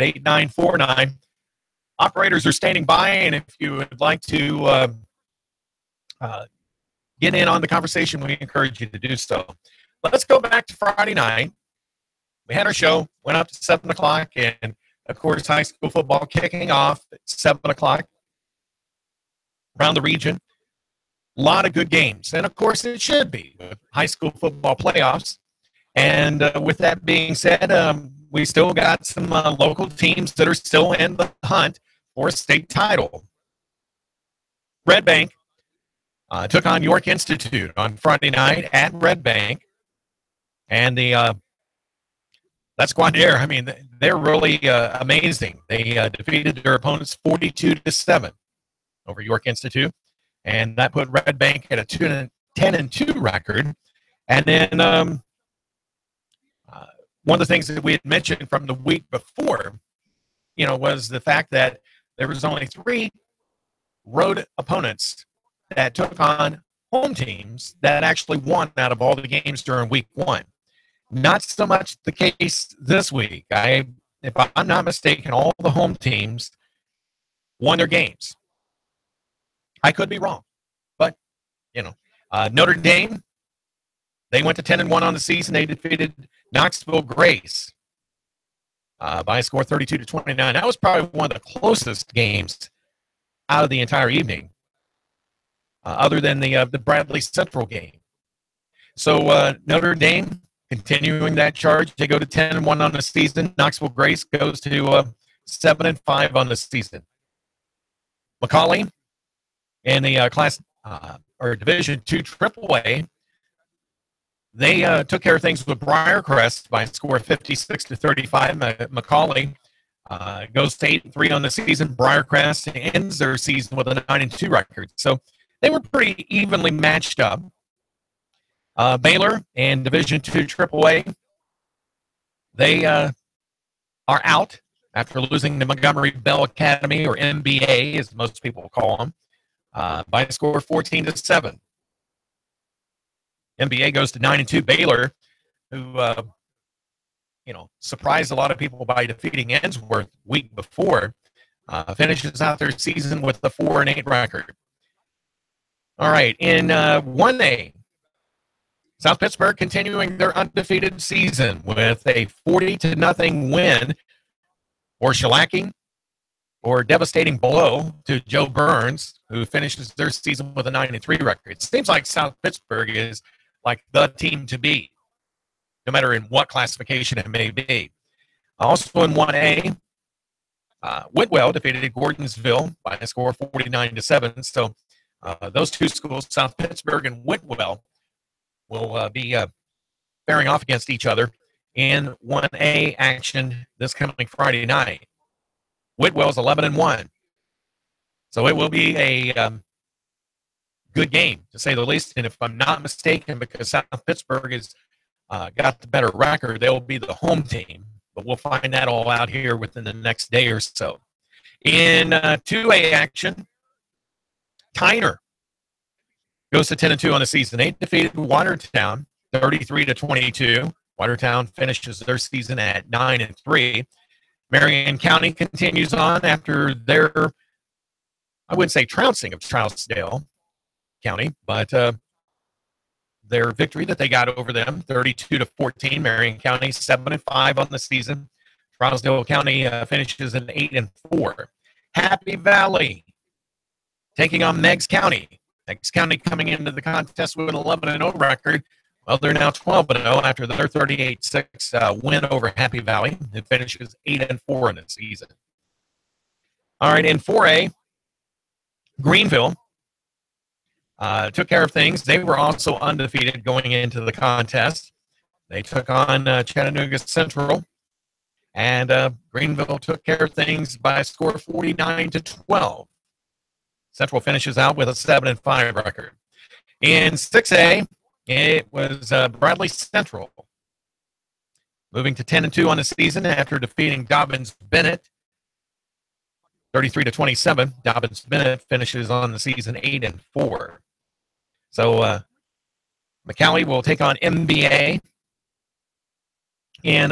800-8949. Operators are standing by, and if you would like to get in on the conversation, we encourage you to do so. Let's go back to Friday night. We had our show, went up to 7 o'clock, and, of course, high school football kicking off at 7 o'clock around the region. A lot of good games, and, of course, it should be with high school football playoffs. And with that being said, we still got some local teams that are still in the hunt for a state title. Red Bank took on York Institute on Friday night at Red Bank. And that squad there, I mean, they're really amazing. They defeated their opponents 42-7 over York Institute. And that put Red Bank at a 10-2 record. And then one of the things that we had mentioned from the week before, was the fact that there was only 3 road opponents that took on home teams that actually won out of all the games during week 1. Not so much the case this week. If I'm not mistaken, all the home teams won their games. I could be wrong, but Notre Dame, they went to 10-1 on the season. They defeated Knoxville Grace by a score 32-29. That was probably one of the closest games out of the entire evening, other than the Bradley Central game. So Notre Dame continuing that charge, they go to 10-1 on the season. Knoxville Grace goes to 7-5 on the season. McCallie in the Division II AAA, they took care of things with Briarcrest by a score of 56-35. McCallie goes to 8-3 on the season. Briarcrest ends their season with a 9-2 record. So they were pretty evenly matched up. Baylor in Division II AAA, they are out after losing to Montgomery Bell Academy, or MBA, as most people call them, by a score of 14-7. MBA goes to 9-2. Baylor, who surprised a lot of people by defeating Ensworth week before, finishes out their season with a 4-8 record. All right, in 1A, South Pittsburgh continuing their undefeated season with a 40-0 win, or shellacking, or devastating blow to Joe Burns, who finishes their season with a 9-3 record. It seems like South Pittsburgh is like the team to beat, no matter in what classification it may be. Also in 1A, Whitwell defeated Gordonsville by a score of 49-7. So those two schools, South Pittsburgh and Whitwell, will be faring off against each other in 1A action this coming Friday night. Whitwell's 11-1. So it will be a good game, to say the least. And if I'm not mistaken, because South Pittsburgh has got the better record, they'll be the home team. But we'll find that all out here within the next day or so. In 2A action, Tyner goes to 10-2 on the season. They defeated Watertown 33-22. Watertown finishes their season at 9-3. Marion County continues on after their, I wouldn't say trouncing of Trousdale County, but their victory that they got over them, 32-14. Marion County 7-5 on the season. Trousdale County finishes at 8-4. Happy Valley taking on Meigs County. Meigs County coming into the contest with an 11-0 record. Well, they're now 12-0 after their 38-6 win over Happy Valley. It finishes 8-4 in the season. All right, in 4A, Greenville took care of things. They were also undefeated going into the contest. They took on Chattanooga Central, and Greenville took care of things by a score of 49-12. Central finishes out with a 7-5 record. In 6A, it was Bradley Central moving to 10-2 on the season after defeating Dobbins-Bennett 33-27. Dobbins-Bennett finishes on the season 8-4. So McCallie will take on MBA in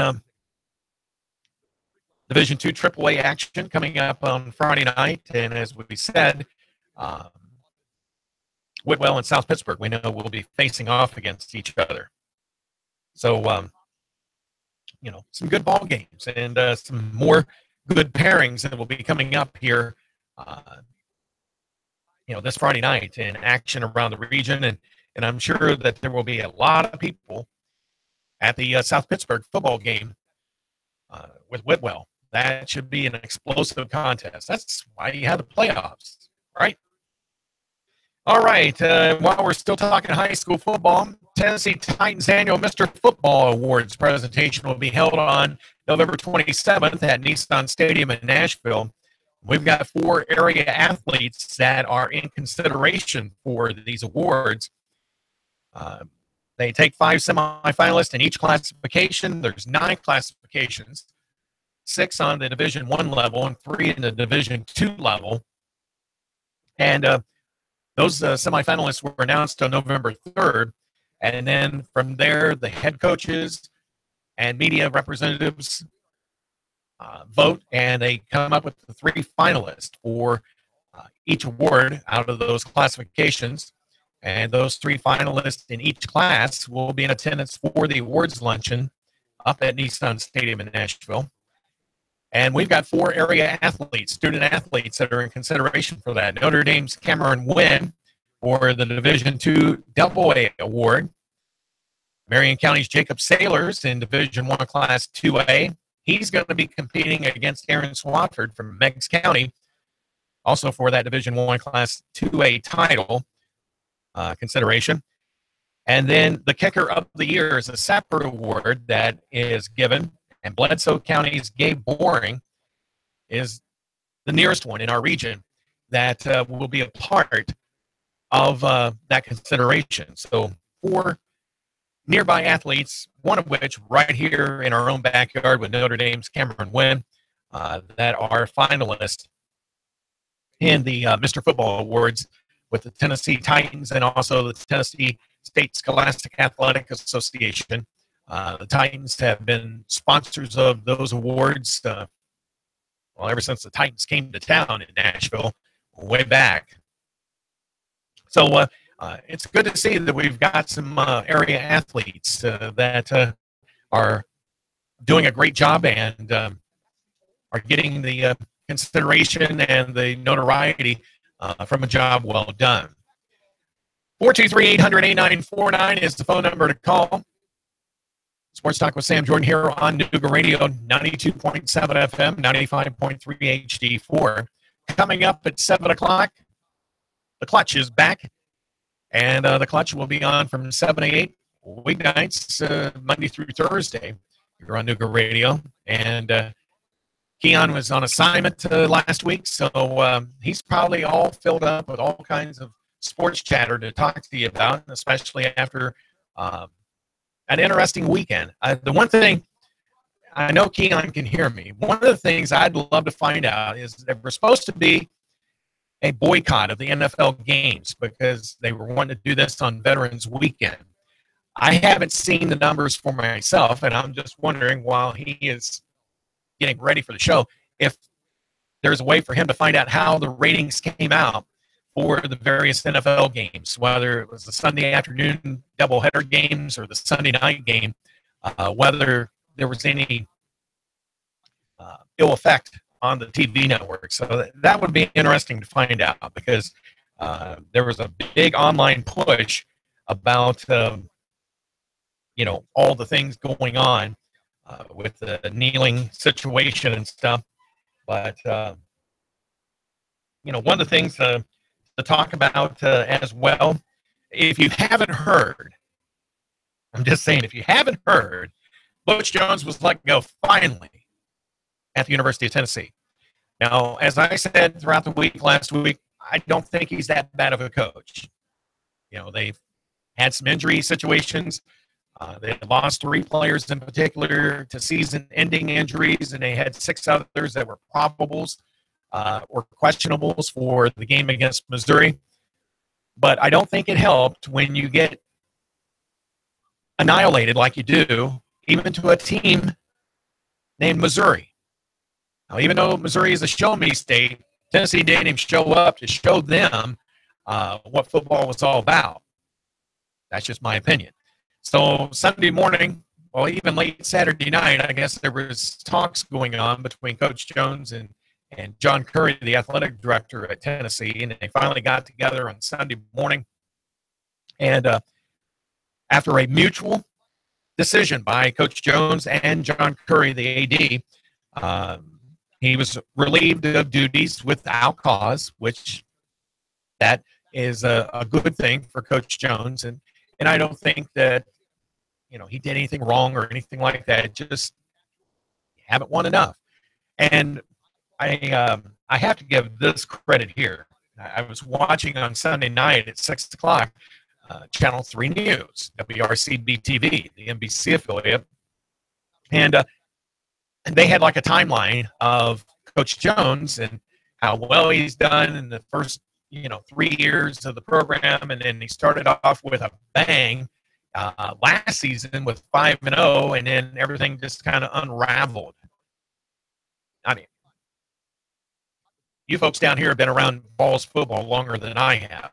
Division II AAA action coming up on Friday night. And as we said, Whitwell and South Pittsburgh, we know will be facing off against each other. So, some good ball games and some more good pairings that will be coming up here, this Friday night in action around the region. And I'm sure that there will be a lot of people at the South Pittsburgh football game with Whitwell. That should be an explosive contest. That's why you have the playoffs, right? All right. While we're still talking high school football, Tennessee Titans annual Mr. Football Awards presentation will be held on November 27th at Nissan Stadium in Nashville. We've got 4 area athletes that are in consideration for these awards. They take 5 semifinalists in each classification. There's 9 classifications, 6 on the Division I level and 3 in the Division II level. And those semifinalists were announced on November 3rd. And then from there, the head coaches and media representatives vote, and they come up with the 3 finalists for each award out of those classifications. And those 3 finalists in each class will be in attendance for the awards luncheon up at Nissan Stadium in Nashville. And we've got 4 area athletes, student athletes, that are in consideration for that. Notre Dame's Cameron Wynn for the Division II AA award. Marion County's Jacob Sailors in Division I Class 2A. He's going to be competing against Aaron Swafford from Meigs County, also for that Division I Class 2A title consideration. And then the Kicker of the Year is a Sapper Award that is given, and Bledsoe County's Gabe Boring is the nearest one in our region that will be a part of that consideration. So 4 nearby athletes, one of which right here in our own backyard with Notre Dame's Cameron Wynn, that are finalists in the Mr. Football Awards with the Tennessee Titans and also the Tennessee State Scholastic Athletic Association. The Titans have been sponsors of those awards, ever since the Titans came to town in Nashville, way back. So it's good to see that we've got some area athletes that are doing a great job and are getting the consideration and the notoriety from a job well done. 423-800-8949 is the phone number to call. Sports Talk with Sam Jordan here on Nooga Radio, 92.7 FM, 95.3 HD4. Coming up at 7 o'clock, the Clutch is back, and the Clutch will be on from 7 to 8 weeknights, Monday through Thursday. You're on Nooga Radio, and Keon was on assignment last week, so he's probably all filled up with all kinds of sports chatter to talk to you about, especially after an interesting weekend. The one thing, I know Keon can hear me, one of the things I'd love to find out is that we're supposed to be a boycott of the NFL games because they were wanting to do this on Veterans Weekend. I haven't seen the numbers for myself, and I'm just wondering, while he is getting ready for the show, if there's a way for him to find out how the ratings came out for the various NFL games, whether it was the Sunday afternoon doubleheader games or the Sunday night game, whether there was any ill effect on the TV network. So that would be interesting to find out, because there was a big online push about, all the things going on with the kneeling situation and stuff. But, one of the things to talk about as well, if you haven't heard, I'm just saying, if you haven't heard, Butch Jones was let go finally at the University of Tennessee. Now, as I said throughout the week, last week, I don't think he's that bad of a coach. They've had some injury situations. They lost 3 players in particular to season-ending injuries, and they had 6 others that were probables or questionables for the game against Missouri. But I don't think it helped when you get annihilated like you do, even to a team named Missouri. Now, even though Missouri is a show-me state, Tennessee didn't even show up to show them what football was all about. That's just my opinion. So Sunday morning, well, even late Saturday night, I guess there was talks going on between Coach Jones and John Curry, the athletic director at Tennessee, and they finally got together on Sunday morning. And after a mutual decision by Coach Jones and John Curry, the AD, he was relieved of duties without cause, which that is a good thing for Coach Jones. And I don't think that, he did anything wrong or anything like that. Just haven't won enough. And I have to give this credit here. I was watching on Sunday night at 6 o'clock, Channel 3 News, WRCB-TV, the NBC affiliate. And they had like a timeline of Coach Jones and how well he's done in the first, 3 years of the program. And then he started off with a bang last season with 5-0, and then everything just kind of unraveled. I mean, you folks down here have been around Vols football longer than I have.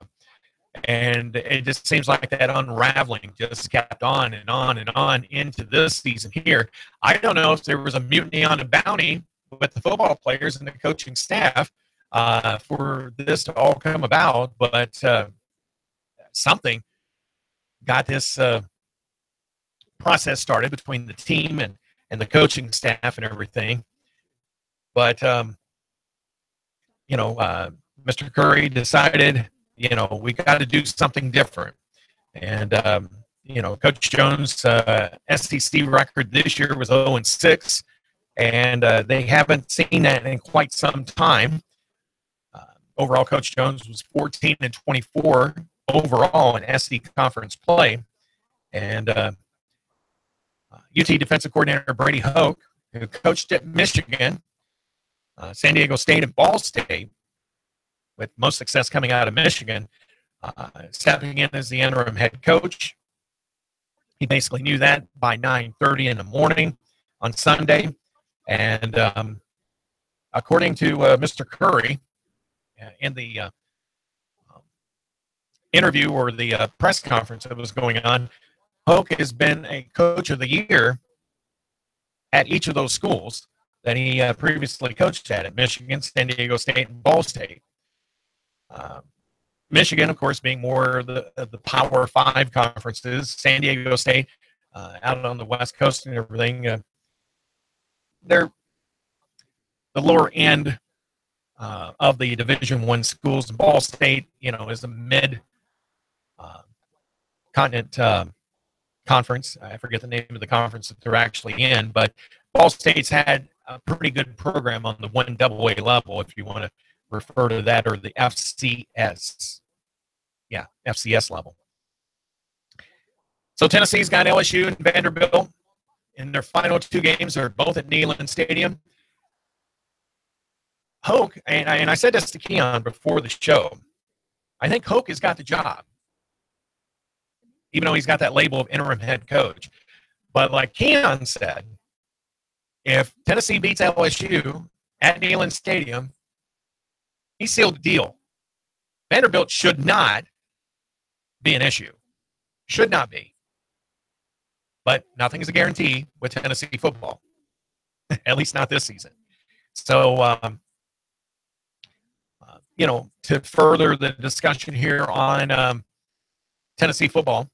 And it just seems like that unraveling just kept on and on and on into this season here. I don't know if there was a mutiny on a bounty with the football players and the coaching staff for this to all come about, but something got this process started between the team and the coaching staff and everything. But, Mr. Curry decided, we got to do something different. And, Coach Jones' SEC record this year was 0-6, and they haven't seen that in quite some time. Overall, Coach Jones was 14-24 overall in SEC conference play. And UT defensive coordinator Brady Hoke, who coached at Michigan, San Diego State, and Ball State, with most success coming out of Michigan, stepping in as the interim head coach. He basically knew that by 9:30 in the morning on Sunday. And according to Mr. Curry, in the interview or the press conference that was going on, Hoke has been a coach of the year at each of those schools that he previously coached at Michigan, San Diego State, and Ball State. Michigan, of course, being more the Power 5 conferences. San Diego State, out on the West Coast and everything, they're the lower end of the Division I schools. Ball State, is a mid-continent conference. I forget the name of the conference that they're actually in, but Ball State's had a pretty good program on the 1AA level, if you want to refer to that, or the FCS. Yeah, FCS level. So Tennessee's got LSU and Vanderbilt in their final 2 games. They're both at Neyland Stadium. Hoke, and I said this to Keon before the show, I think Hoke has got the job, even though he's got that label of interim head coach. But like Keon said, if Tennessee beats LSU at Neyland Stadium, he sealed the deal. Vanderbilt should not be an issue. Should not be. But nothing is a guarantee with Tennessee football, at least not this season. So, to further the discussion here on Tennessee football,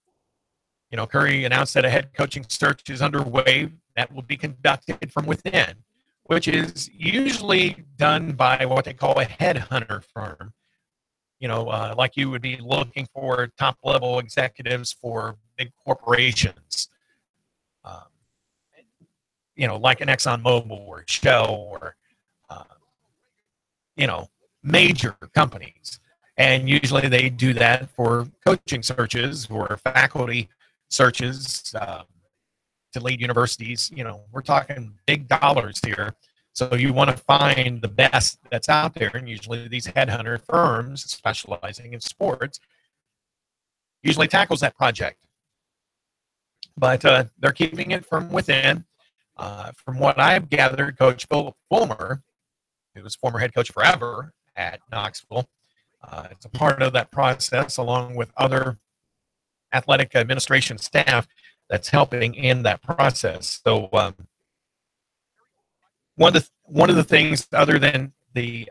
Curry announced that a head coaching search is underway that will be conducted from within, which is usually done by what they call a headhunter firm. Like you would be looking for top-level executives for big corporations, like an ExxonMobil or Shell or, major companies. And usually they do that for coaching searches or faculty searches to lead universities. We're talking big dollars here. So you want to find the best that's out there. And usually these headhunter firms specializing in sports usually tackles that project. But they're keeping it from within. From what I've gathered, Coach Phil Fulmer who was former head coach forever at Knoxville. It's a part of that process, along with other athletic administration staff that's helping in that process. So one of the things, other than the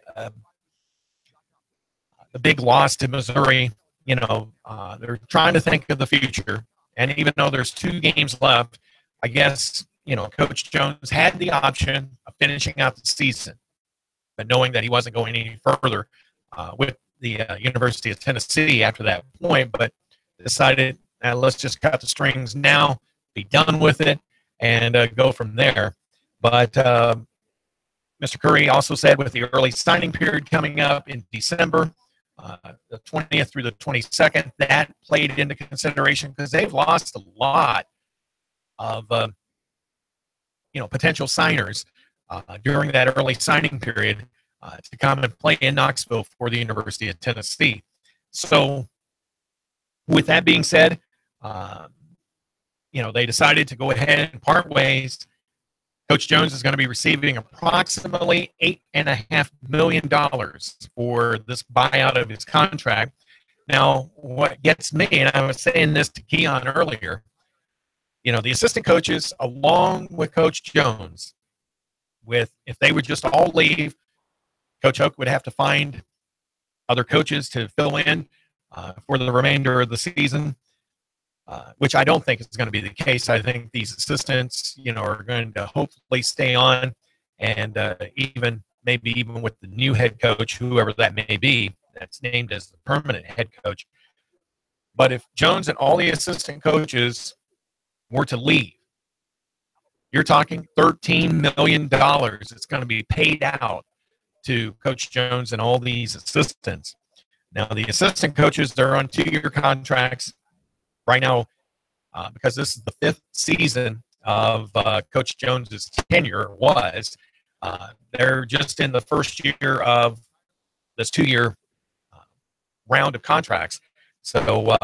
big loss to Missouri, they're trying to think of the future. And even though there's 2 games left, I guess, Coach Jones had the option of finishing out the season, but knowing that he wasn't going any further with the University of Tennessee after that point, but decided, let's just cut the strings now, be done with it, and go from there. But Mr. Curry also said with the early signing period coming up in December, the 20th through the 22nd, that played into consideration because they've lost a lot of potential signers during that early signing period to come and play in Knoxville for the University of Tennessee. So with that being said, they decided to go ahead and part ways. Coach Jones is going to be receiving approximately $8.5 million for this buyout of his contract. Now, what gets me, and I was saying this to Keon earlier, the assistant coaches, along with Coach Jones, if they would just all leave, Coach Hoke would have to find other coaches to fill in for the remainder of the season. Which I don't think is going to be the case. I think these assistants, are going to hopefully stay on, and maybe even with the new head coach, whoever that may be, that's named as the permanent head coach. But if Jones and all the assistant coaches were to leave, you're talking $13 million. It's going to be paid out to Coach Jones and all these assistants. Now, the assistant coaches, they're on 2-year contracts. Right now, because this is the 5th season of Coach Jones's tenure, they're just in the first year of this 2-year round of contracts. So,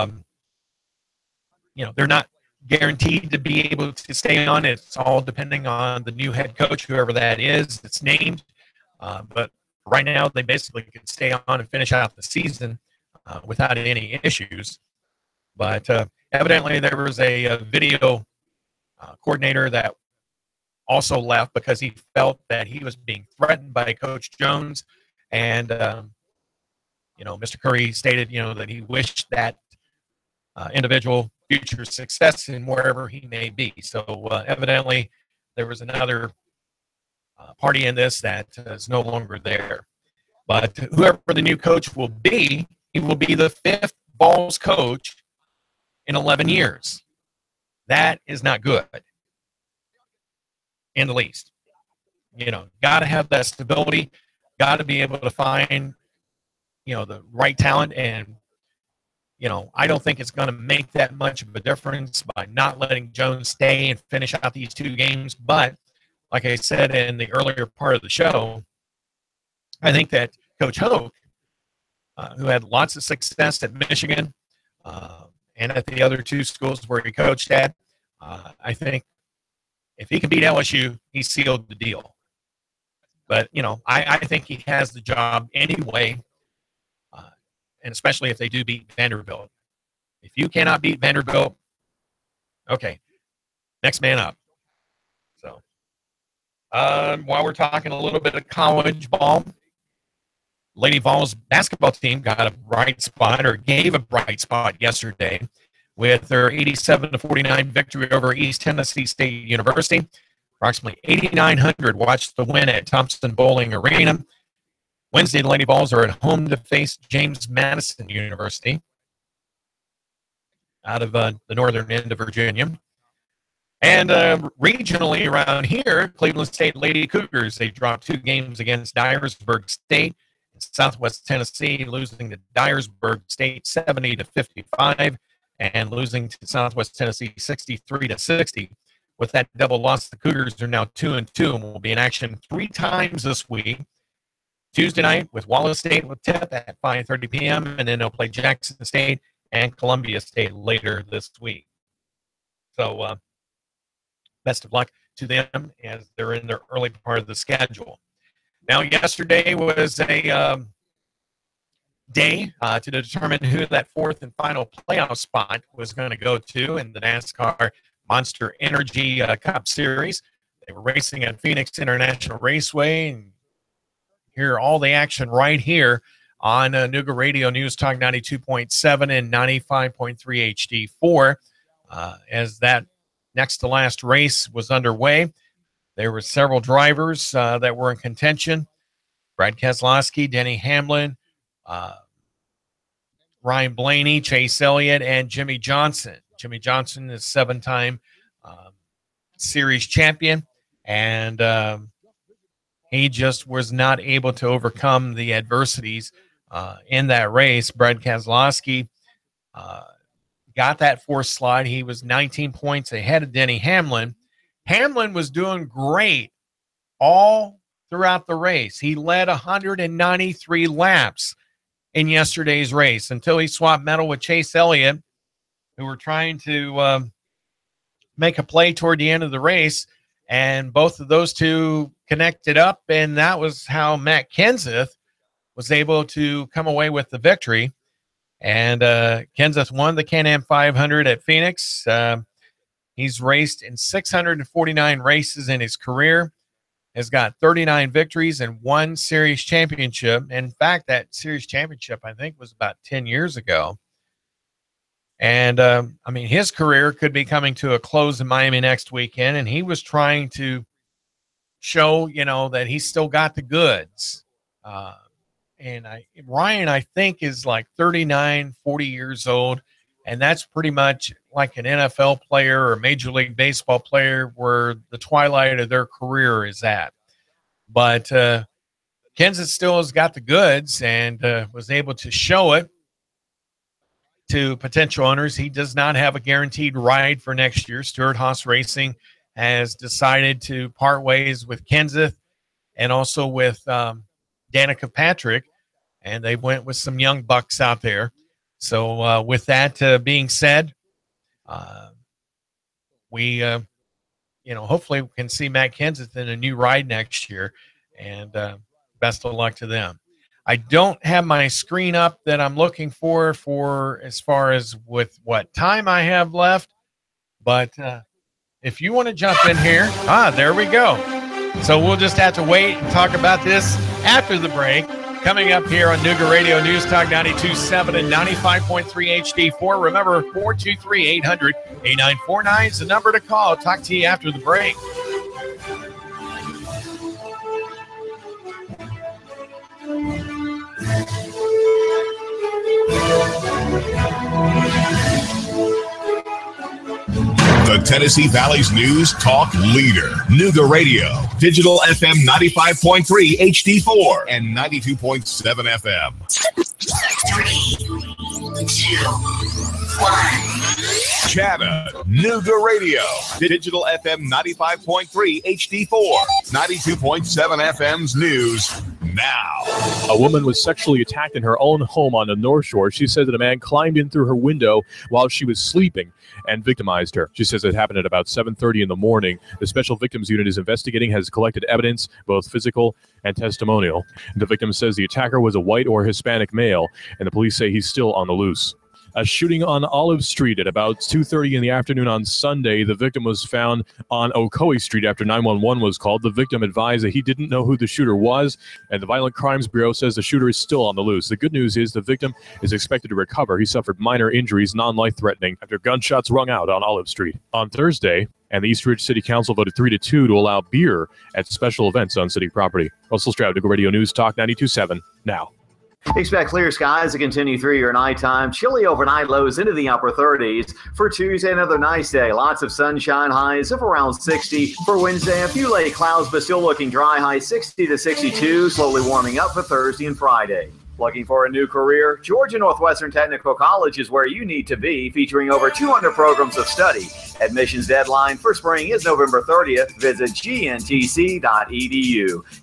they're not guaranteed to be able to stay on. It's all depending on the new head coach, whoever that is, that's named. But right now, they basically can stay on and finish out the season without any issues. But evidently, there was a video coordinator that also left because he felt that he was being threatened by Coach Jones. And, Mr. Curry stated, that he wished that individual future success in wherever he may be. So evidently, there was another party in this that is no longer there. But whoever the new coach will be, he will be the 5th Vols coach in 11 years. That is not good in the least. Got to have that stability, got to be able to find, the right talent. And, I don't think it's going to make that much of a difference by not letting Jones stay and finish out these 2 games. But like I said in the earlier part of the show, I think that Coach Hoke, who had lots of success at Michigan, and at the other 2 schools where he coached at, I think if he can beat LSU, he sealed the deal. But, I think he has the job anyway, and especially if they do beat Vanderbilt. If you cannot beat Vanderbilt, okay, next man up. So, while we're talking a little bit of college ball, Lady Vols basketball team got a bright spot, or gave a bright spot yesterday with their 87-49 victory over East Tennessee State University. Approximately 8,900 watched the win at Thompson Bowling Arena. Wednesday, the Lady Vols are at home to face James Madison University out of the northern end of Virginia. And regionally around here, Cleveland State Lady Cougars, they dropped 2 games against Dyersburg State in Southwest Tennessee, losing to Dyersburg State 70-55 and losing to Southwest Tennessee 63-60. With that double loss, the Cougars are now 2-2 and will be in action 3 times this week. Tuesday night with Wallace State with Tip at 5:30 p.m., and then they'll play Jackson State and Columbia State later this week. So best of luck to them as they're in their early part of the schedule. Now, yesterday was a day to determine who that fourth and final playoff spot was going to go to in the NASCAR Monster Energy Cup Series. They were racing at Phoenix International Raceway, and hear all the action right here on Nooga Radio News Talk 92.7 and 95.3 HD4. As that next to last race was underway, there were several drivers that were in contention. Brad Keselowski, Denny Hamlin, Ryan Blaney, Chase Elliott, and Jimmy Johnson. Jimmy Johnson is seven-time series champion, and he just was not able to overcome the adversities in that race. Brad Keselowski got that fourth slide. He was 19 points ahead of Denny Hamlin. Hamlin was doing great all throughout the race. He led 193 laps in yesterday's race until he swapped metal with Chase Elliott, who were trying to make a play toward the end of the race. And both of those two connected up, and that was how Matt Kenseth was able to come away with the victory. And Kenseth won the Can-Am 500 at Phoenix. He's raced in 649 races in his career, has got 39 victories and one series championship. In fact, that series championship, I think, was about 10 years ago. And, I mean, his career could be coming to a close in Miami next weekend, and he was trying to show, you know, that he's still got the goods. Ryan, I think, is like 39, 40 years old, and that's pretty much like an NFL player or Major League Baseball player where the twilight of their career is at. But Kenseth still has got the goods and was able to show it to potential owners. He does not have a guaranteed ride for next year. Stewart-Haas Racing has decided to part ways with Kenseth and also with Danica Patrick, and they went with some young bucks out there. So with that being said, we hopefully we can see Matt Kenseth in a new ride next year, and best of luck to them. I don't have my screen up that I'm looking for as far as with what time I have left, but if you want to jump in here, there we go. So we'll just have to wait and talk about this after the break. Coming up here on Nooga Radio News Talk 92.7 and 95.3 HD4. Remember, 423-800-8949 is the number to call. Talk to you after the break. The Tennessee Valley's news talk leader, Nooga Radio, digital FM 95.3 HD4 and 92.7 FM. 3, 2, 1. Chattanooga Radio, digital FM 95.3 HD4, 92.7 FM's news now. A woman was sexually attacked in her own home on the North Shore. She said that a man climbed in through her window while she was sleeping and victimized her. She says it happened at about 7:30 in the morning. The Special Victims Unit is investigating, has collected evidence, both physical and testimonial. The victim says the attacker was a white or Hispanic male, and the police say he's still on the loose. A shooting on Olive Street at about 2:30 in the afternoon on Sunday. The victim was found on Ocoee Street after 911 was called. The victim advised that he didn't know who the shooter was, and the Violent Crimes Bureau says the shooter is still on the loose. The good news is the victim is expected to recover. He suffered minor injuries, non-life-threatening, after gunshots rung out on Olive Street. On Thursday, and the East Ridge City Council voted 3-2 to allow beer at special events on city property. Russell Stroud, Nooga Radio News Talk 92.7 now. Expect clear skies to continue through your nighttime. Chilly overnight lows into the upper 30s. For Tuesday, another nice day. Lots of sunshine, highs of around 60. For Wednesday, a few late clouds, but still looking dry. High 60 to 62. Slowly warming up for Thursday and Friday. Looking for a new career? Georgia Northwestern Technical College is where you need to be, featuring over 200 programs of study. Admissions deadline for spring is November 30th. Visit gntc.edu.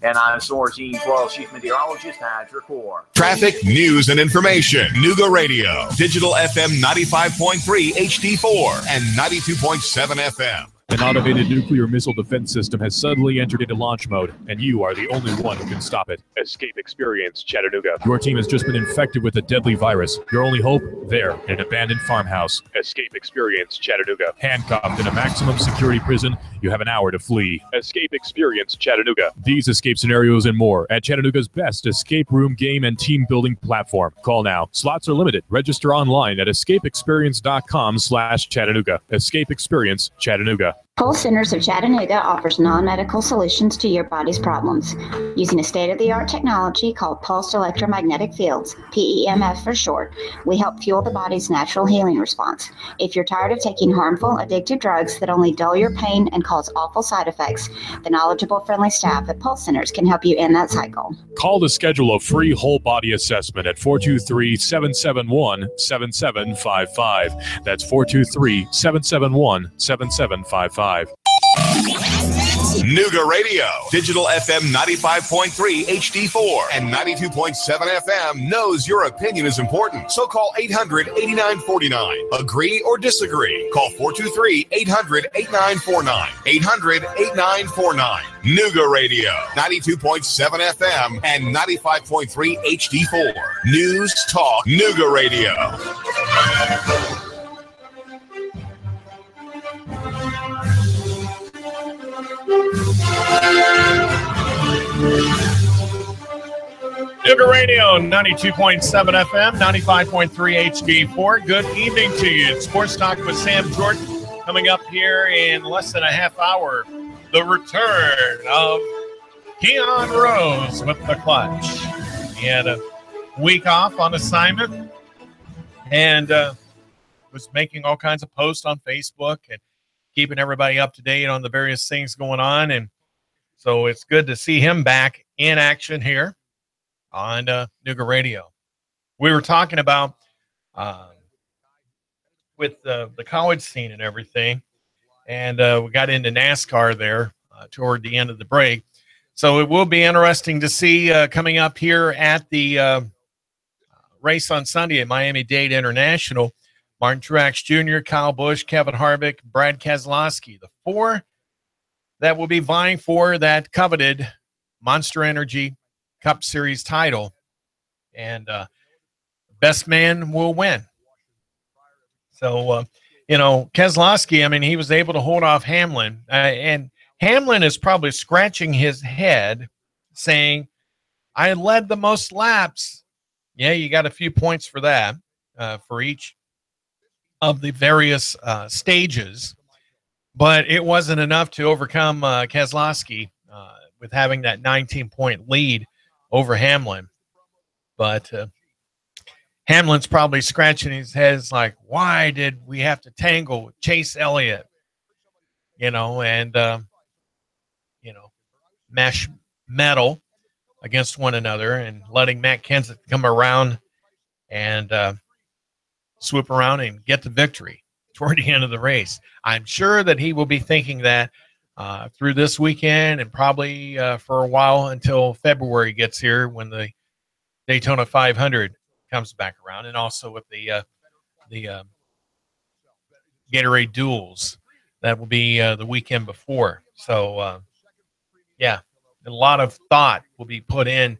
And I'm Source 12 Chief Meteorologist Patrick Orr. Traffic, news, and information. Nooga Radio, digital FM 95.3 HD4 and 92.7 FM. An automated nuclear missile defense system has suddenly entered into launch mode, and you are the only one who can stop it. Escape Experience Chattanooga. Your team has just been infected with a deadly virus. Your only hope? There, in an abandoned farmhouse. Escape Experience Chattanooga. Handcuffed in a maximum security prison, you have an hour to flee. Escape Experience Chattanooga. These escape scenarios and more at Chattanooga's best escape room game and team building platform. Call now. Slots are limited. Register online at escapeexperience.com/Chattanooga. Escape Experience Chattanooga. Pulse Centers of Chattanooga offers non-medical solutions to your body's problems. Using a state-of-the-art technology called pulsed electromagnetic fields, PEMF for short, we help fuel the body's natural healing response. If you're tired of taking harmful, addictive drugs that only dull your pain and cause awful side effects, the knowledgeable, friendly staff at Pulse Centers can help you end that cycle. Call to schedule a free whole body assessment at 423-771-7755. That's 423-771-7755. Nooga Radio, Digital FM 95.3 HD4 and 92.7 FM knows your opinion is important. So call 800-8949. Agree or disagree? Call 423-800-8949. 800-8949. Nooga Radio, 92.7 FM and 95.3 HD4. News Talk Nooga Radio. Nooga Radio, 92.7 FM, 95.3 HD4. Good evening to you. Sports Talk with Sam Jordan coming up here in less than a half hour. The return of Keon Rose with the clutch. He had a week off on assignment and was making all kinds of posts on Facebook and keeping everybody up to date on the various things going on. And so it's good to see him back in action here on Nooga Radio. We were talking about with the college scene and everything, and we got into NASCAR there toward the end of the break. So it will be interesting to see coming up here at the race on Sunday at Miami-Dade International, Martin Truex Jr., Kyle Busch, Kevin Harvick, Brad Keselowski, the four that will be vying for that coveted Monster Energy Cup Series title, and best man will win. So, Keselowski, I mean, he was able to hold off Hamlin, and Hamlin is probably scratching his head saying, I led the most laps. Yeah, you got a few points for that, for each of the various stages, but it wasn't enough to overcome Keselowski with having that 19-point lead over Hamlin. But Hamlin's probably scratching his head like, why did we have to tangle with Chase Elliott? Mesh metal against one another and letting Matt Kenseth come around and swoop around and get the victory toward the end of the race. I'm sure that he will be thinking that through this weekend and probably for a while until February gets here when the Daytona 500 comes back around, and also with the Gatorade Duels that will be the weekend before. So, a lot of thought will be put in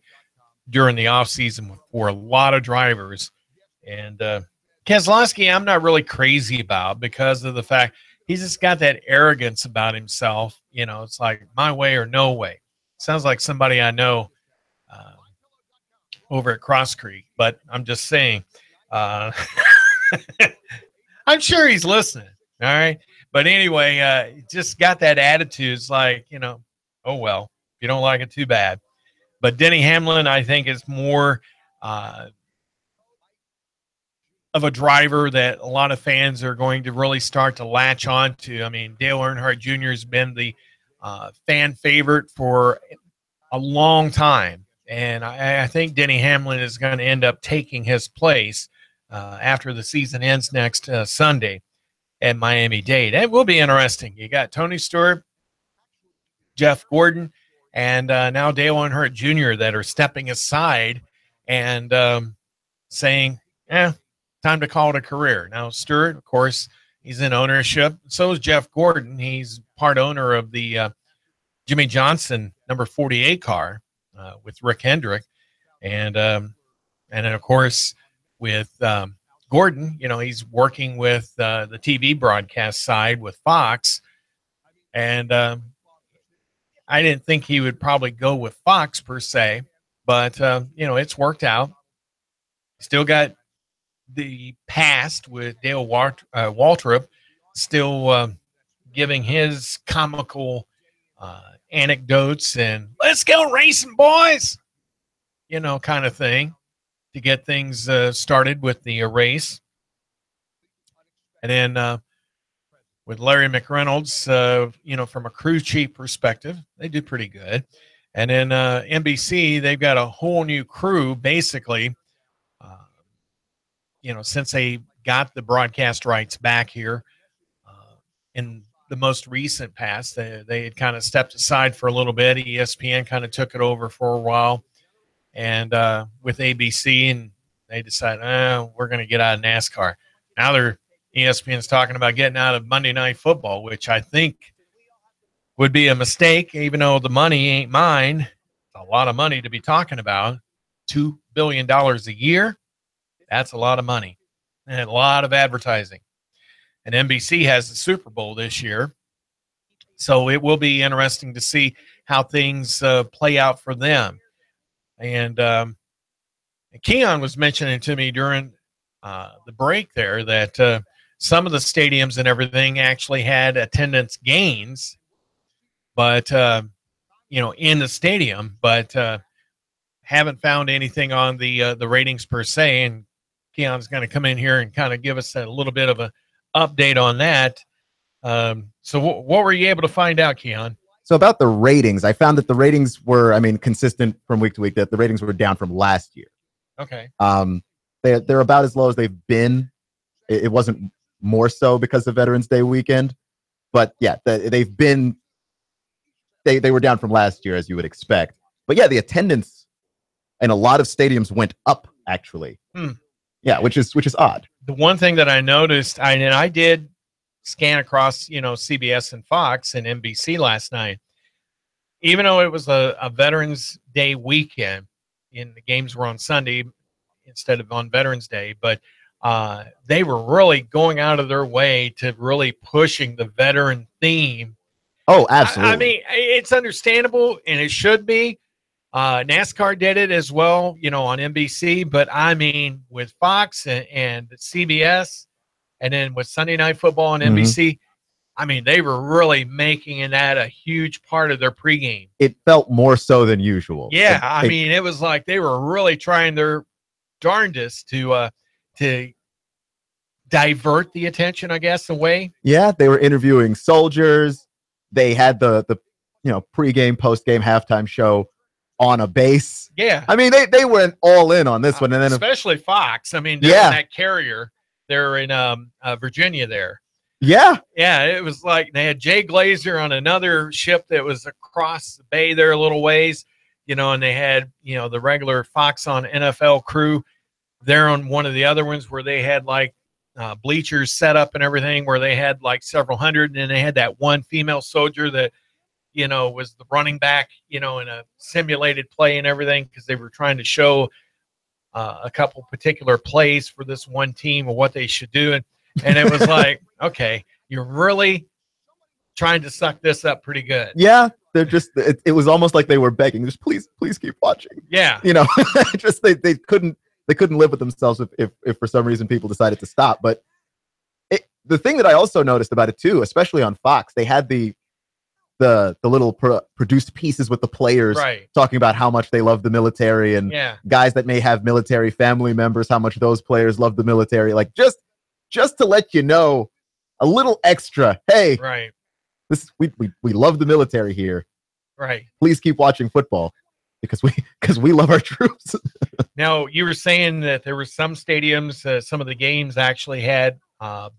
during the offseason for a lot of drivers. And Keselowski, I'm not really crazy about because of the fact he's just got that arrogance about himself. It's like my way or no way. Sounds like somebody I know over at Cross Creek, but I'm just saying, I'm sure he's listening. All right. But anyway, just got that attitude. It's like, oh, well, if you don't like it, too bad. But Denny Hamlin, I think, is more of a driver that a lot of fans are going to really start to latch on to. I mean, Dale Earnhardt Jr. has been the fan favorite for a long time. And I think Denny Hamlin is going to end up taking his place after the season ends next Sunday at Miami-Dade. It will be interesting. You got Tony Stewart, Jeff Gordon, and now Dale Earnhardt Jr. that are stepping aside and saying, time to call it a career. Now, Stewart, of course, He's in ownership. So is Jeff Gordon. He's part owner of the Jimmy Johnson number 48 car with Rick Hendrick. And then, of course, with Gordon, he's working with the TV broadcast side with Fox. And I didn't think he would probably go with Fox per se, but, it's worked out. Still got the past with Dale Waltrip, still giving his comical anecdotes and let's go racing, boys, kind of thing to get things started with the race. And then with Larry McReynolds, from a crew chief perspective, they do pretty good. And then NBC, they've got a whole new crew, basically, since they got the broadcast rights back here in the most recent past. They had kind of stepped aside for a little bit. ESPN kind of took it over for a while. And with ABC, and they decided, we're going to get out of NASCAR. Now ESPN's talking about getting out of Monday Night Football, which I think would be a mistake, even though the money ain't mine. It's a lot of money to be talking about. $2 billion a year. That's a lot of money and a lot of advertising. And NBC has the Super Bowl this year. So it will be interesting to see how things play out for them. And Keon was mentioning to me during the break there that some of the stadiums and everything actually had attendance gains, but, in the stadium, but haven't found anything on the ratings per se. And Keon's going to come in here and kind of give us a little bit of an update on that. So what were you able to find out, Keon? So about the ratings, I found that the ratings were, consistent from week to week, that the ratings were down from last year. Okay. They're about as low as they've been. It wasn't more so because of Veterans Day weekend, but yeah, they were down from last year, as you would expect. But yeah, the attendance in a lot of stadiums went up, actually. Yeah, which is odd. The one thing that I noticed, I did scan across, CBS and Fox and NBC last night, even though it was a Veterans Day weekend, and the games were on Sunday instead of on Veterans Day, but they were really going out of their way to really pushing the veteran theme. Oh, absolutely. It's understandable, and it should be. NASCAR did it as well, on NBC, but with Fox and CBS, and then with Sunday Night Football on NBC, they were really making that a huge part of their pregame. It felt more so than usual. Yeah, it was like they were really trying their darndest to divert the attention, I guess, away. Yeah, they were interviewing soldiers. They had the pregame, postgame, halftime show on a base. Yeah. They went all in on this one. And then especially Fox. They're in that carrier. They're in Virginia there. Yeah. Yeah, it was like they had Jay Glazer on another ship that was across the bay there a little ways, and they had, the regular Fox on NFL crew there on one of the other ones where they had like bleachers set up and everything, where they had like several hundred, and then they had that one female soldier that was the running back, in a simulated play and everything, because they were trying to show a couple particular plays for this one team or what they should do. And it was like, okay, you're really trying to suck this up pretty good. Yeah. They're just, it was almost like they were begging, just please keep watching. Yeah. Just, they couldn't live with themselves if for some reason people decided to stop. But the thing that I also noticed about it too, especially on Fox, they had the little produced pieces with the players, right, talking about how much they love the military, and guys that may have military family members, how much those players love the military. Like just to let you know a little extra. Hey, right, we love the military here. Right. Please keep watching football because we love our troops. Now, you were saying that there were some stadiums, some of the games actually had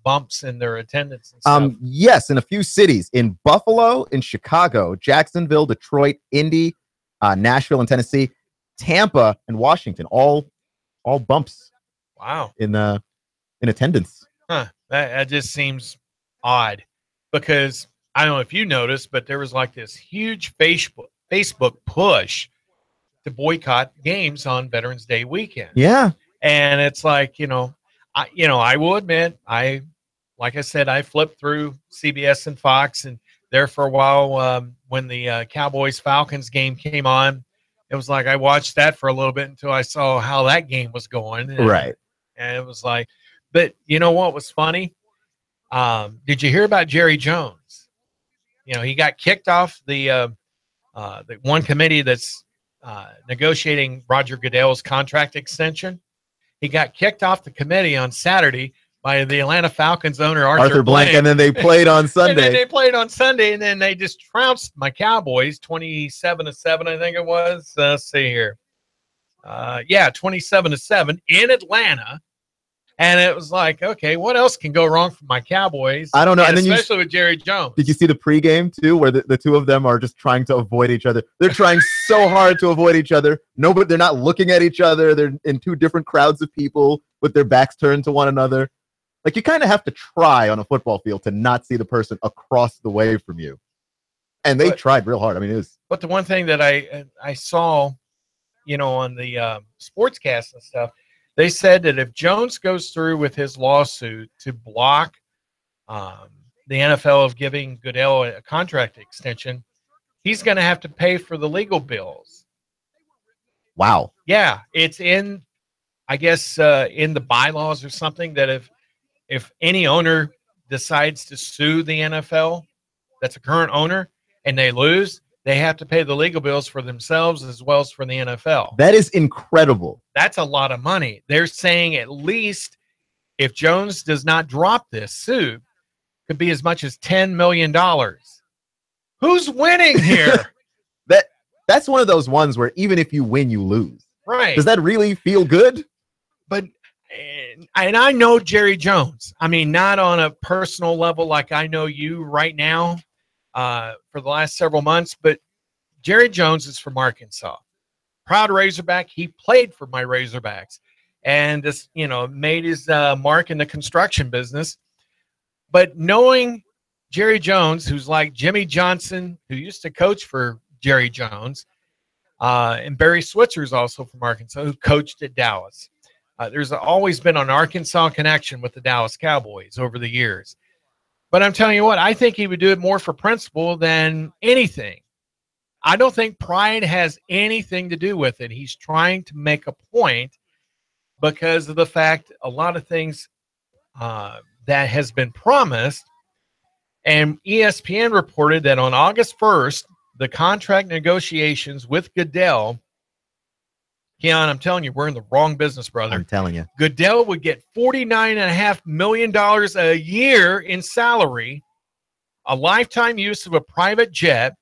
bumps in their attendance and stuff. Yes, in a few cities, in Buffalo, in Chicago, Jacksonville, Detroit, Indy, Nashville, and Tennessee, Tampa, and Washington, all bumps. Wow. In attendance. Huh. That just seems odd because I don't know if you noticed, but there was like this huge Facebook push to boycott games on Veterans Day weekend. Yeah. And it's like, I will admit, like I said, I flipped through CBS and Fox, and there for a while when the Cowboys-Falcons game came on, it was like I watched that for a little bit until I saw how that game was going. Right. And it was like, but you know what was funny? Did you hear about Jerry Jones? He got kicked off the one committee that's negotiating Roger Goodell's contract extension. He got kicked off the committee on Saturday by the Atlanta Falcons owner, Arthur Blank. And then they played on Sunday. And then they just trounced my Cowboys 27-7, I think it was. Let's see here. 27-7 in Atlanta. And it was like, okay, what else can go wrong for my Cowboys? I don't know. And especially with Jerry Jones. Did you see the pregame, too, where the two of them are just trying to avoid each other? They're trying so hard to avoid each other. No, but they're not looking at each other. They're in two different crowds of people with their backs turned to one another. Like, you kind of have to try on a football field to not see the person across the way from you. And they tried real hard. I mean, it was. But the one thing that I saw, on the sportscast and stuff, they said that if Jones goes through with his lawsuit to block the NFL of giving Goodell a contract extension, he's going to have to pay for the legal bills. Wow. Yeah, it's in, I guess, in the bylaws or something that if any owner decides to sue the NFL, that's a current owner, and they lose, they have to pay the legal bills for themselves as well as for the NFL. That is incredible. That's a lot of money. They're saying at least if Jones does not drop this suit, could be as much as $10 million. Who's winning here? That's one of those ones where even if you win, you lose. Right. Does that really feel good? But and I know Jerry Jones. I mean, not on a personal level like I know you right now. For the last several months, but Jerry Jones is from Arkansas. Proud Razorback. He played for my Razorbacks and this, made his mark in the construction business. But knowing Jerry Jones, who's like Jimmy Johnson, who used to coach for Jerry Jones, and Barry Switzer's also from Arkansas, who coached at Dallas. There's always been an Arkansas connection with the Dallas Cowboys over the years. But I'm telling you what, I think he would do it more for principle than anything. I don't think pride has anything to do with it. He's trying to make a point because of the fact a lot of things that has been promised. And ESPN reported that on August 1st, the contract negotiations with Goodell, Keon, I'm telling you, we're in the wrong business, brother. I'm telling you. Goodell would get $49.5 million a year in salary, a lifetime use of a private jet,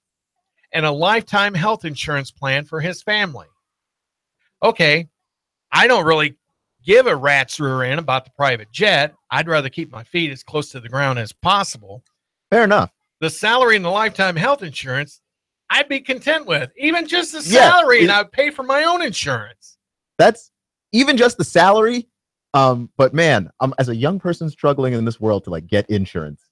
and a lifetime health insurance plan for his family. Okay, I don't really give a rat's rear end about the private jet. I'd rather keep my feet as close to the ground as possible. Fair enough. The salary and the lifetime health insurance, I'd be content with. Even just the salary, and I'd pay for my own insurance. That's even just the salary. But man, as a young person struggling in this world to get insurance,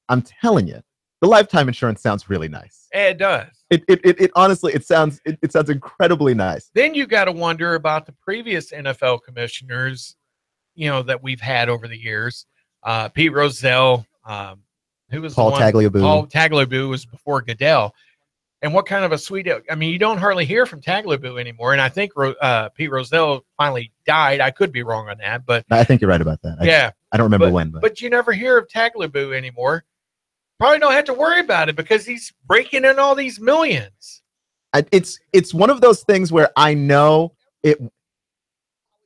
I'm telling you, the lifetime insurance sounds really nice. It does. It honestly, it sounds incredibly nice. Then you got to wonder about the previous NFL commissioners, that we've had over the years. Pete Rozelle, who was Paul Tagliabue. Paul Tagliabue was before Goodell. And what kind of a sweet, you don't hardly hear from Tagliabue anymore. And I think Pete Rozelle finally died. I could be wrong on that, but I think you're right about that. I don't remember when. But you never hear of Tagliabue anymore. Probably don't have to worry about it because he's breaking in all these millions. It's one of those things where I know it.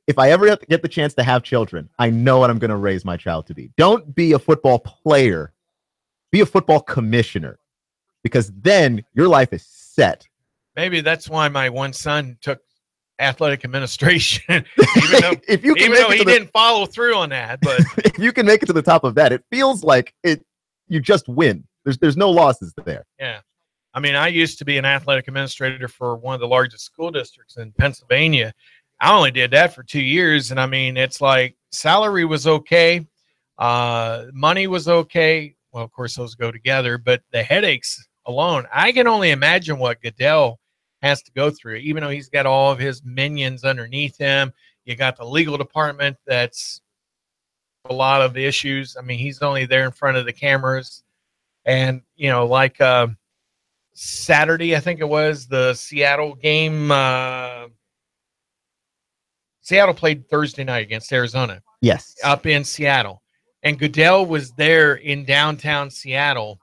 If I ever get the chance to have children, I know what I'm going to raise my child to be. Don't be a football player. Be a football commissioner. Because then your life is set. Maybe that's why my one son took athletic administration, even though he didn't follow through on that. But if you can make it to the top of that, it feels like you just win. There's no losses there. Yeah. I used to be an athletic administrator for one of the largest school districts in Pennsylvania. I only did that for 2 years. And it's like salary was okay. Money was okay. Well, of course, those go together, but the headaches alone, I can only imagine what Goodell has to go through, even though he's got all of his minions underneath him. You got the legal department that's a lot of issues. I mean, he's only there in front of the cameras. And, like Saturday, I think it was, the Seattle game. Seattle played Thursday night against Arizona. Yes. Up in Seattle. And Goodell was there in downtown Seattle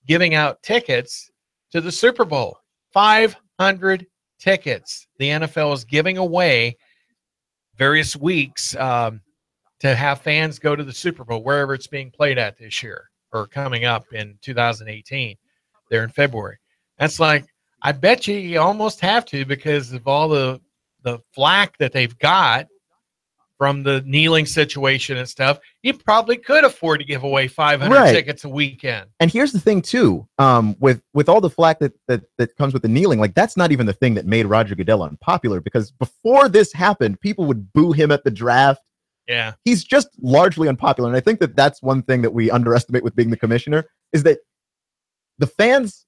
giving out tickets to the Super Bowl. 500 tickets the NFL is giving away various weeks to have fans go to the Super Bowl, wherever it's being played at this year or coming up in 2018 there in February. That's like, I bet you almost have to, because of all the flack that they've got from the kneeling situation and stuff. You probably could afford to give away 500 tickets a weekend. And here's the thing too, with all the flack that comes with the kneeling, like that's not even the thing that made Roger Goodell unpopular, because before this happened, people would boo him at the draft. Yeah. He's just largely unpopular. And I think that that's one thing that we underestimate with being the commissioner, is that the fans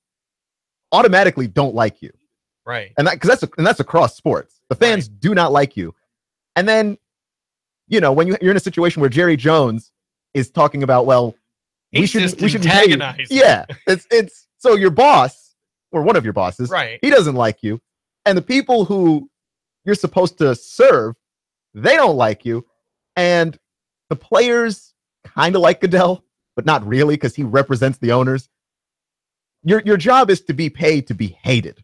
automatically don't like you. Right. And that's across sports. The fans do not like you. And then, when you're in a situation where Jerry Jones is talking about, well, we should antagonize. Yeah. It's so your boss, or one of your bosses, right, he doesn't like you. And the people who you're supposed to serve, they don't like you. And the players kind of like Goodell, but not really, because he represents the owners. Your job is to be paid to be hated.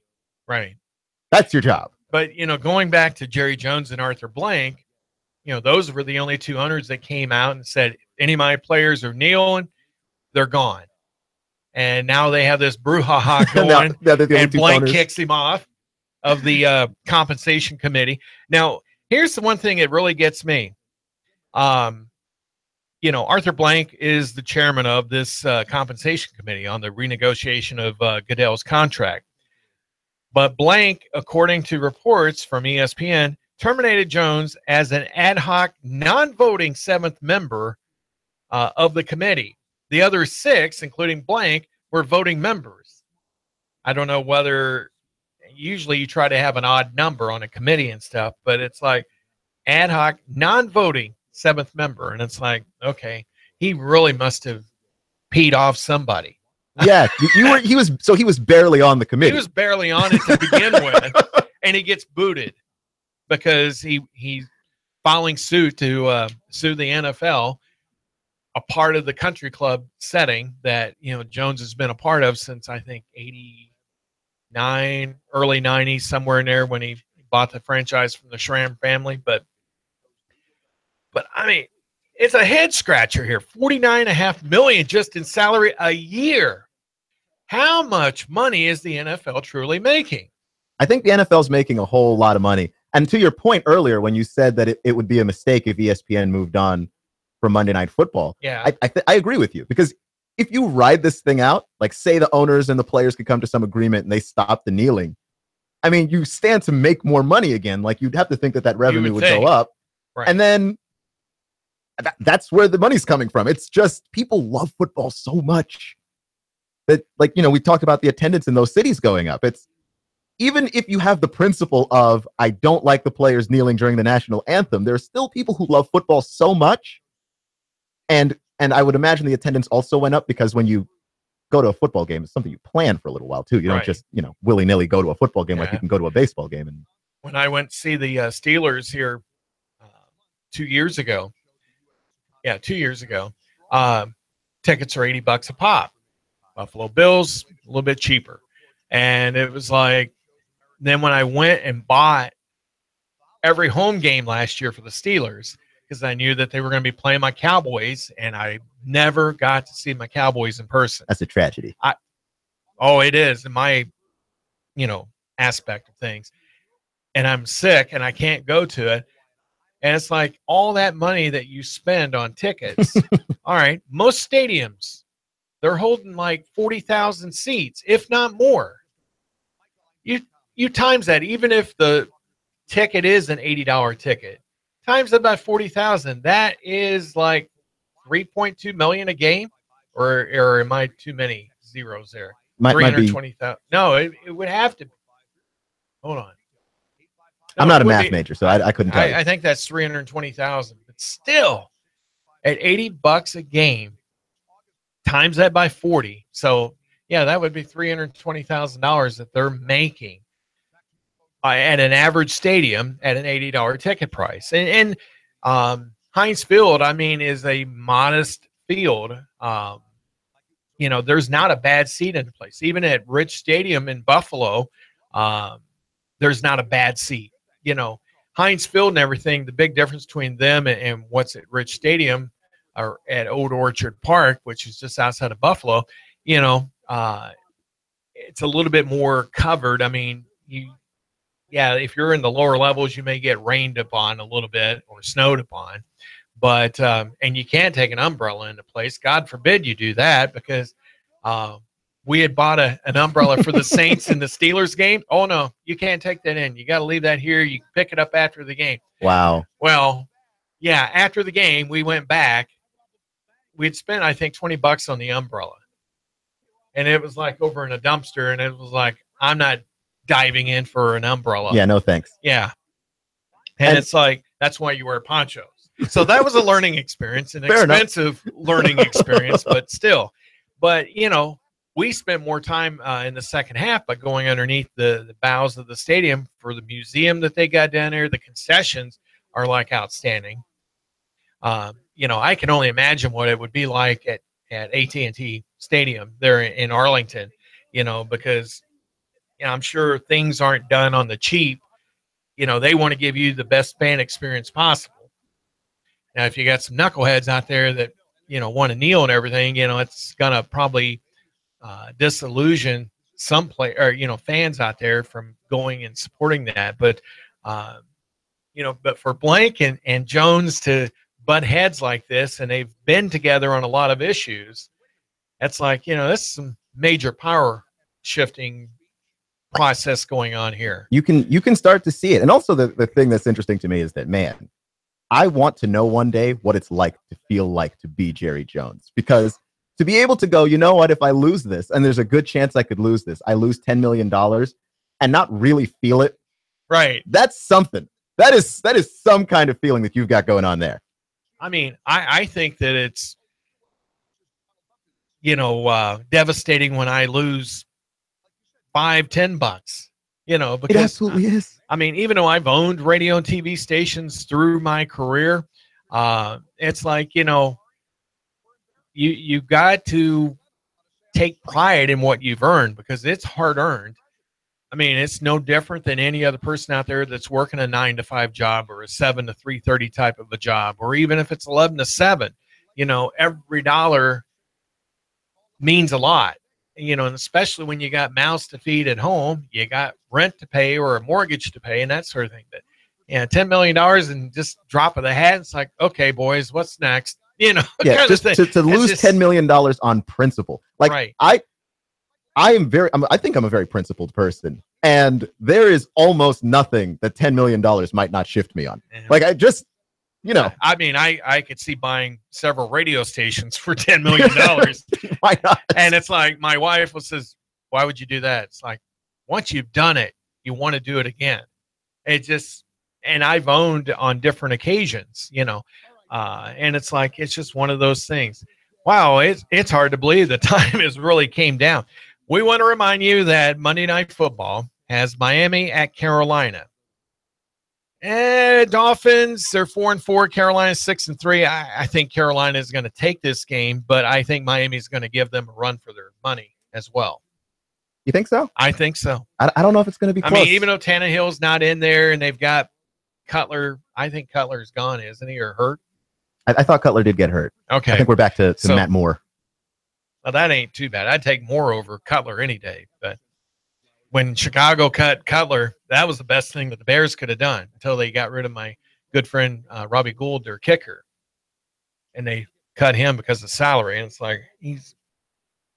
Right. That's your job. But, going back to Jerry Jones and Arthur Blank, those were the only two owners that came out and said, any of my players are kneeling, they're gone. And now they have this brouhaha going, and Blank kicks him off of the compensation committee. Now, here's the one thing that really gets me. Arthur Blank is the chairman of this compensation committee on the renegotiation of Goodell's contract. But Blank, according to reports from ESPN, terminated Jones as an ad hoc, non-voting seventh member of the committee. The other six, including Blank, were voting members. I don't know whether usually you try to have an odd number on a committee and stuff, but it's like ad hoc, non-voting seventh member. And it's like, okay, he really must have peed off somebody. Yeah, he was barely on the committee. He was barely on it to begin with, and he gets booted because he's filing suit to sue the NFL, a part of the country club setting that Jones has been a part of since I think 89, early 90s, somewhere in there when he bought the franchise from the Schramm family. But I mean, it's a head scratcher here. $49.5 million just in salary a year. How much money is the NFL truly making? I think the NFL is making a whole lot of money. And to your point earlier, when you said that it would be a mistake if ESPN moved on from Monday Night Football, yeah, I agree with you, because if you ride this thing out, like say the owners and the players could come to some agreement and they stop the kneeling, I mean, you stand to make more money again. Like you'd have to think that revenue would go up. Right. And then that's where the money's coming from. It's just people love football so much that, like, we talked about the attendance in those cities going up. It's even if you have the principle of, I don't like the players kneeling during the national anthem, there are still people who love football so much. And I would imagine the attendance also went up, because when you go to a football game, it's something you plan for a little while too. You don't just, willy-nilly go to a football game like you can go to a baseball game. And when I went to see the Steelers here 2 years ago, tickets are $80 a pop. Buffalo Bills, a little bit cheaper. And it was like, then when I went and bought every home game last year for the Steelers, because I knew that they were going to be playing my Cowboys, and I never got to see my Cowboys in person. That's a tragedy. It is in my, aspect of things. And I'm sick and I can't go to it. And it's like all that money that you spend on tickets. All right. Most stadiums, they're holding like 40,000 seats, if not more. You times that, even if the ticket is an $80 ticket, times that by 40,000. That is like 3.2 million a game, or am I too many zeros there? Might be. 320,000. No, it would have to. Hold on. No, I'm not a math major, so I couldn't tell you. I think that's 320,000, but still, at $80 a game, times that by 40. So yeah, that would be $320,000 that they're making at an average stadium at an $80 ticket price. And Heinz Field, I mean, is a modest field. You know, there's not a bad seat in the place. Even at Rich Stadium in Buffalo, there's not a bad seat. You know, Heinz Field and everything, the big difference between them and what's at Rich Stadium or at Old Orchard Park, which is just outside of Buffalo, you know, it's a little bit more covered. I mean, if you're in the lower levels, you may get rained upon a little bit or snowed upon, but, and you can't take an umbrella into place. God forbid you do that, because, we had bought an umbrella for the Saints in the Steelers game. Oh no, you can't take that in. You got to leave that here. You can pick it up after the game. Wow. Well, yeah. After the game, we went back. We'd spent, I think, $20 on the umbrella, and it was like over in a dumpster. And it was like, I'm not diving in for an umbrella. Yeah. No, thanks. Yeah. And it's like, that's why you wear ponchos. So that was a learning experience, an expensive learning experience, but still. But, you know, we spent more time in the second half by going underneath the boughs of the stadium for the museum that they got down there. The concessions are like outstanding. You know, I can only imagine what it would be like at AT&T Stadium there in Arlington, you know, because, you know, I'm sure things aren't done on the cheap. You know, they want to give you the best fan experience possible. Now, if you got some knuckleheads out there that, you know, want to kneel and everything, you know, it's going to probably disillusion some fans out there from going and supporting that. But, you know, but for Blank and Jones to butt heads like this, and they've been together on a lot of issues, that's like, you know, that's some major power shifting process going on here. You can start to see it. And also the thing that's interesting to me is that, man, I want to know one day what it's like to feel like to be Jerry Jones, because to be able to go, you know what, if I lose this, and there's a good chance I could lose this, I lose $10 million and not really feel it. Right. That's something. That is some kind of feeling that you've got going on there. I mean, I think that it's, you know, devastating when I lose $5-10, you know, because it absolutely is. I mean, even though I've owned radio and TV stations through my career, it's like, you know, you got to take pride in what you've earned, because it's hard earned. I mean, it's no different than any other person out there that's working a 9-to-5 job or a 7 to 3:30 type of a job, or even if it's 11 to 7, you know, every dollar means a lot, you know, and especially when you got mouths to feed at home, you got rent to pay or a mortgage to pay and that sort of thing. But yeah, $10 million and just drop of the hat. It's like, okay, boys, what's next? You know, yeah, just to lose $10 million on principle. Like, right. I think I'm a very principled person, and there is almost nothing that $10 million might not shift me on. Mm-hmm. Like, I just, you know, I mean, I could see buying several radio stations for $10 million. Why not? And it's like, my wife says, why would you do that? It's like, once you've done it, you want to do it again. It just, and I've owned on different occasions, you know, and it's like, it's just one of those things. Wow, it's hard to believe the time has really came down. We want to remind you that Monday Night Football has Miami at Carolina. Dolphins, they're 4-4. Carolina 6-3. I think Carolina is going to take this game, but I think Miami is going to give them a run for their money as well. You think so? I think so. I don't know if it's going to be close. I mean, even though Tannehill's not in there and they've got Cutler, I think Cutler's gone, isn't he, or hurt? I thought Cutler did get hurt. Okay. I think we're back to Matt Moore. Well, that ain't too bad. I'd take Moore over Cutler any day. But when Chicago cut Cutler, that was the best thing that the Bears could have done until they got rid of my good friend Robbie Gould, their kicker. And they cut him because of salary. And it's like, he's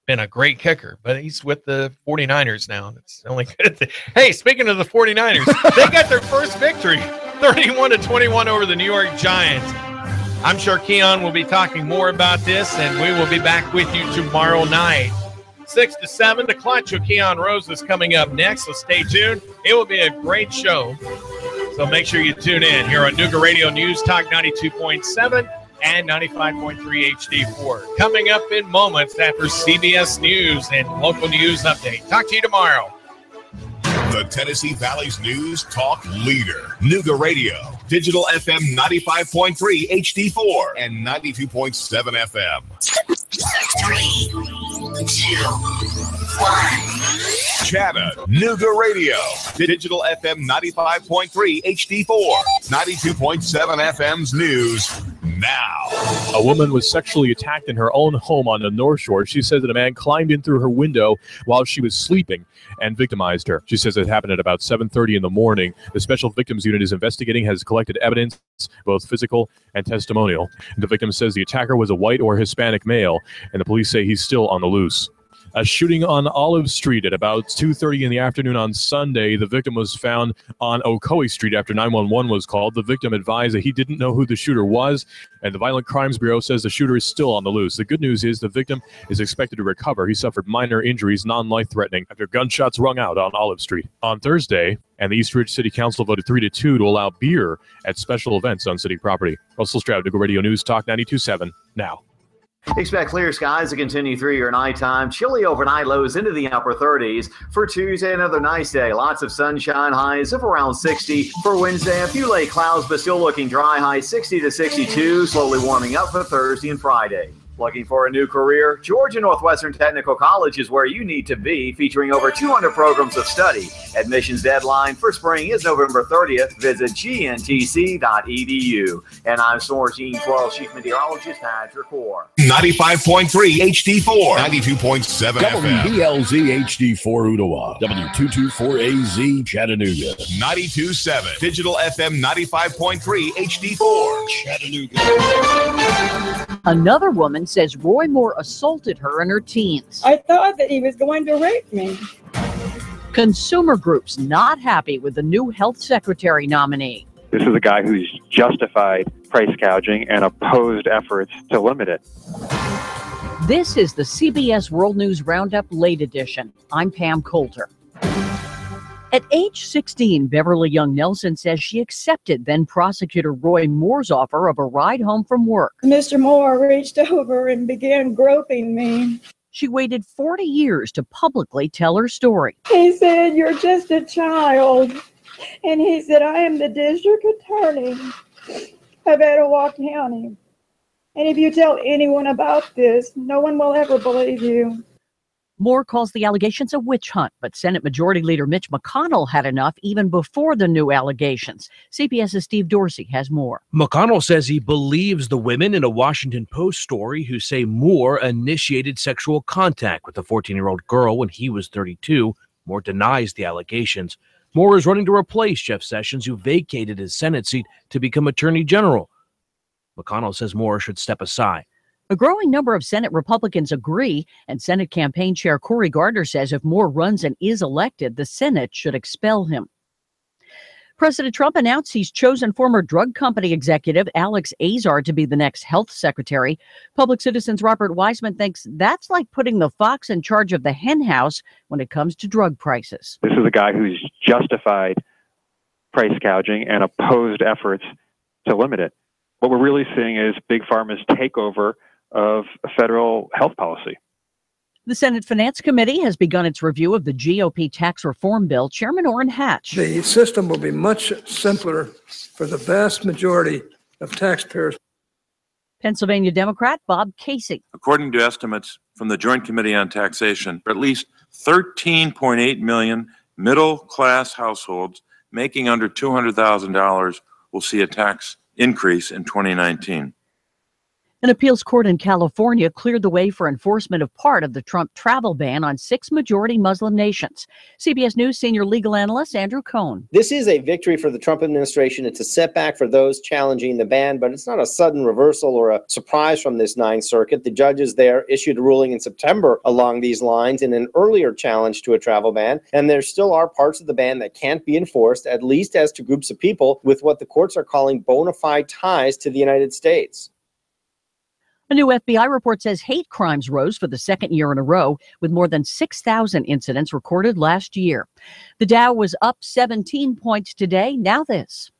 been a great kicker, but he's with the 49ers now. That's the only good thing. Hey, speaking of the 49ers, they got their first victory. 31-21 over the New York Giants. I'm sure Keon will be talking more about this, and we will be back with you tomorrow night. 6 to 7, the Clutch with Keon Rose is coming up next, so stay tuned. It will be a great show, so make sure you tune in here on Nooga Radio News Talk 92.7 and 95.3 HD4. Coming up in moments after CBS News and local news update. Talk to you tomorrow. The Tennessee Valley's news talk leader, Nooga Radio, digital FM 95.3 HD4 and 92.7 FM. 3, 2, 1. Chattanooga Radio, digital FM 95.3 HD4, 92.7 FM's news now. A woman was sexually attacked in her own home on the North Shore. She says that a man climbed in through her window while she was sleeping and victimized her. She says it happened at about 7:30 in the morning. The Special Victims Unit is investigating, has collected evidence, both physical and testimonial. The victim says the attacker was a white or Hispanic male, and the police say he's still on the loose. A shooting on Olive Street at about 2:30 in the afternoon on Sunday. The victim was found on Ocoee Street after 911 was called. The victim advised that he didn't know who the shooter was, and the Violent Crimes Bureau says the shooter is still on the loose. The good news is the victim is expected to recover. He suffered minor injuries, non-life-threatening, after gunshots rung out on Olive Street on Thursday, and the East Ridge City Council voted 3-2 to allow beer at special events on city property. Russell Stroud, Nooga Radio News Talk 92.7 now. Expect clear skies to continue through your nighttime. Chilly overnight lows into the upper 30s. For Tuesday, another nice day. Lots of sunshine, highs of around 60. For Wednesday, a few late clouds, but still looking dry. Highs 60 to 62. Slowly warming up for Thursday and Friday. Looking for a new career? Georgia Northwestern Technical College is where you need to be, featuring over 200 programs of study. Admissions deadline for spring is November 30th. Visit gntc.edu. And I'm Storm Team 12 Chief Meteorologist Patrick Orr. 95.3 HD4, 92.7 FM. WBLZ HD4 Ottawa, W224AZ Chattanooga, 92.7 digital FM 95.3 HD4 Chattanooga. Another woman says Roy Moore assaulted her in her teens. I thought that he was going to rape me. Consumer groups not happy with the new health secretary nominee. This is a guy who's justified price gouging and opposed efforts to limit it. This is the CBS World News Roundup Late Edition. I'm Pam Coulter. At age 16, Beverly Young Nelson says she accepted then-prosecutor Roy Moore's offer of a ride home from work. Mr. Moore reached over and began groping me. She waited 40 years to publicly tell her story. He said, "You're just a child." And he said, "I am the district attorney of Etowah County. And if you tell anyone about this, no one will ever believe you." Moore calls the allegations a witch hunt, but Senate Majority Leader Mitch McConnell had enough even before the new allegations. CBS's Steve Dorsey has more. McConnell says he believes the women in a Washington Post story who say Moore initiated sexual contact with a 14-year-old girl when he was 32. Moore denies the allegations. Moore is running to replace Jeff Sessions, who vacated his Senate seat to become Attorney General. McConnell says Moore should step aside. A growing number of Senate Republicans agree, and Senate campaign chair Cory Gardner says if Moore runs and is elected, the Senate should expel him. President Trump announced he's chosen former drug company executive Alex Azar to be the next health secretary. Public Citizen's Robert Wiseman thinks that's like putting the fox in charge of the hen house when it comes to drug prices. This is a guy who's justified price gouging and opposed efforts to limit it. What we're really seeing is Big Pharma's takeover of federal health policy. The Senate Finance Committee has begun its review of the GOP tax reform bill. Chairman Orrin Hatch. The system will be much simpler for the vast majority of taxpayers. Pennsylvania Democrat Bob Casey. According to estimates from the Joint Committee on Taxation, at least 13.8 million middle-class households making under $200,000 will see a tax increase in 2019. An appeals court in California cleared the way for enforcement of part of the Trump travel ban on 6 majority Muslim nations. CBS News senior legal analyst Andrew Cohn. This is a victory for the Trump administration. It's a setback for those challenging the ban, but it's not a sudden reversal or a surprise from this Ninth Circuit. The judges there issued a ruling in September along these lines in an earlier challenge to a travel ban, and there still are parts of the ban that can't be enforced, at least as to groups of people with what the courts are calling bona fide ties to the United States. A new FBI report says hate crimes rose for the second year in a row, with more than 6,000 incidents recorded last year. The Dow was up 17 points today. Now this.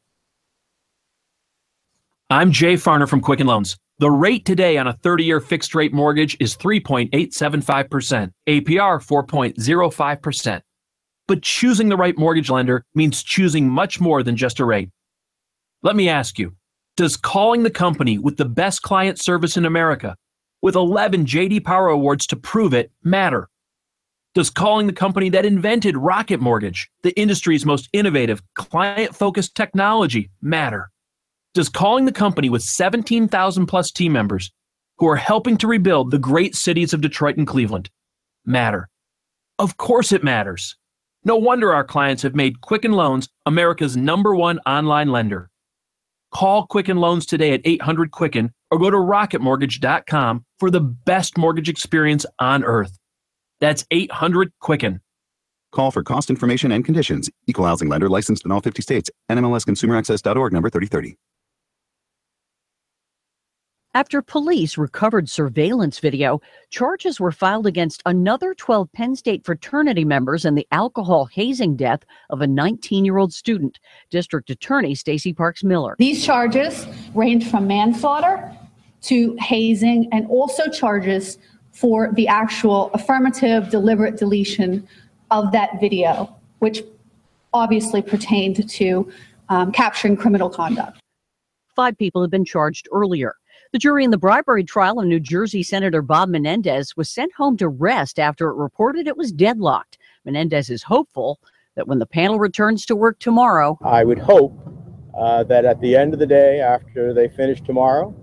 I'm Jay Farner from Quicken Loans. The rate today on a 30-year fixed-rate mortgage is 3.875%, APR 4.05%. But choosing the right mortgage lender means choosing much more than just a rate. Let me ask you, does calling the company with the best client service in America, with 11 J.D. Power Awards to prove it, matter? Does calling the company that invented Rocket Mortgage, the industry's most innovative, client-focused technology, matter? Does calling the company with 17,000 plus team members who are helping to rebuild the great cities of Detroit and Cleveland matter? Of course it matters. No wonder our clients have made Quicken Loans America's #1 online lender. Call Quicken Loans today at 800-QUICKEN or go to rocketmortgage.com for the best mortgage experience on earth. That's 800-QUICKEN. Call for cost information and conditions. Equal housing lender licensed in all 50 states. NMLSconsumeraccess.org number 3030. After police recovered surveillance video, charges were filed against another 12 Penn State fraternity members in the alcohol hazing death of a 19-year-old student. District Attorney Stacey Parks Miller. These charges range from manslaughter to hazing, and also charges for the actual affirmative deliberate deletion of that video, which obviously pertained to capturing criminal conduct. 5 people had been charged earlier. The jury in the bribery trial of New Jersey Senator Bob Menendez was sent home to rest after it reported it was deadlocked. Menendez is hopeful that when the panel returns to work tomorrow, I would hope that at the end of the day, after they finish tomorrow,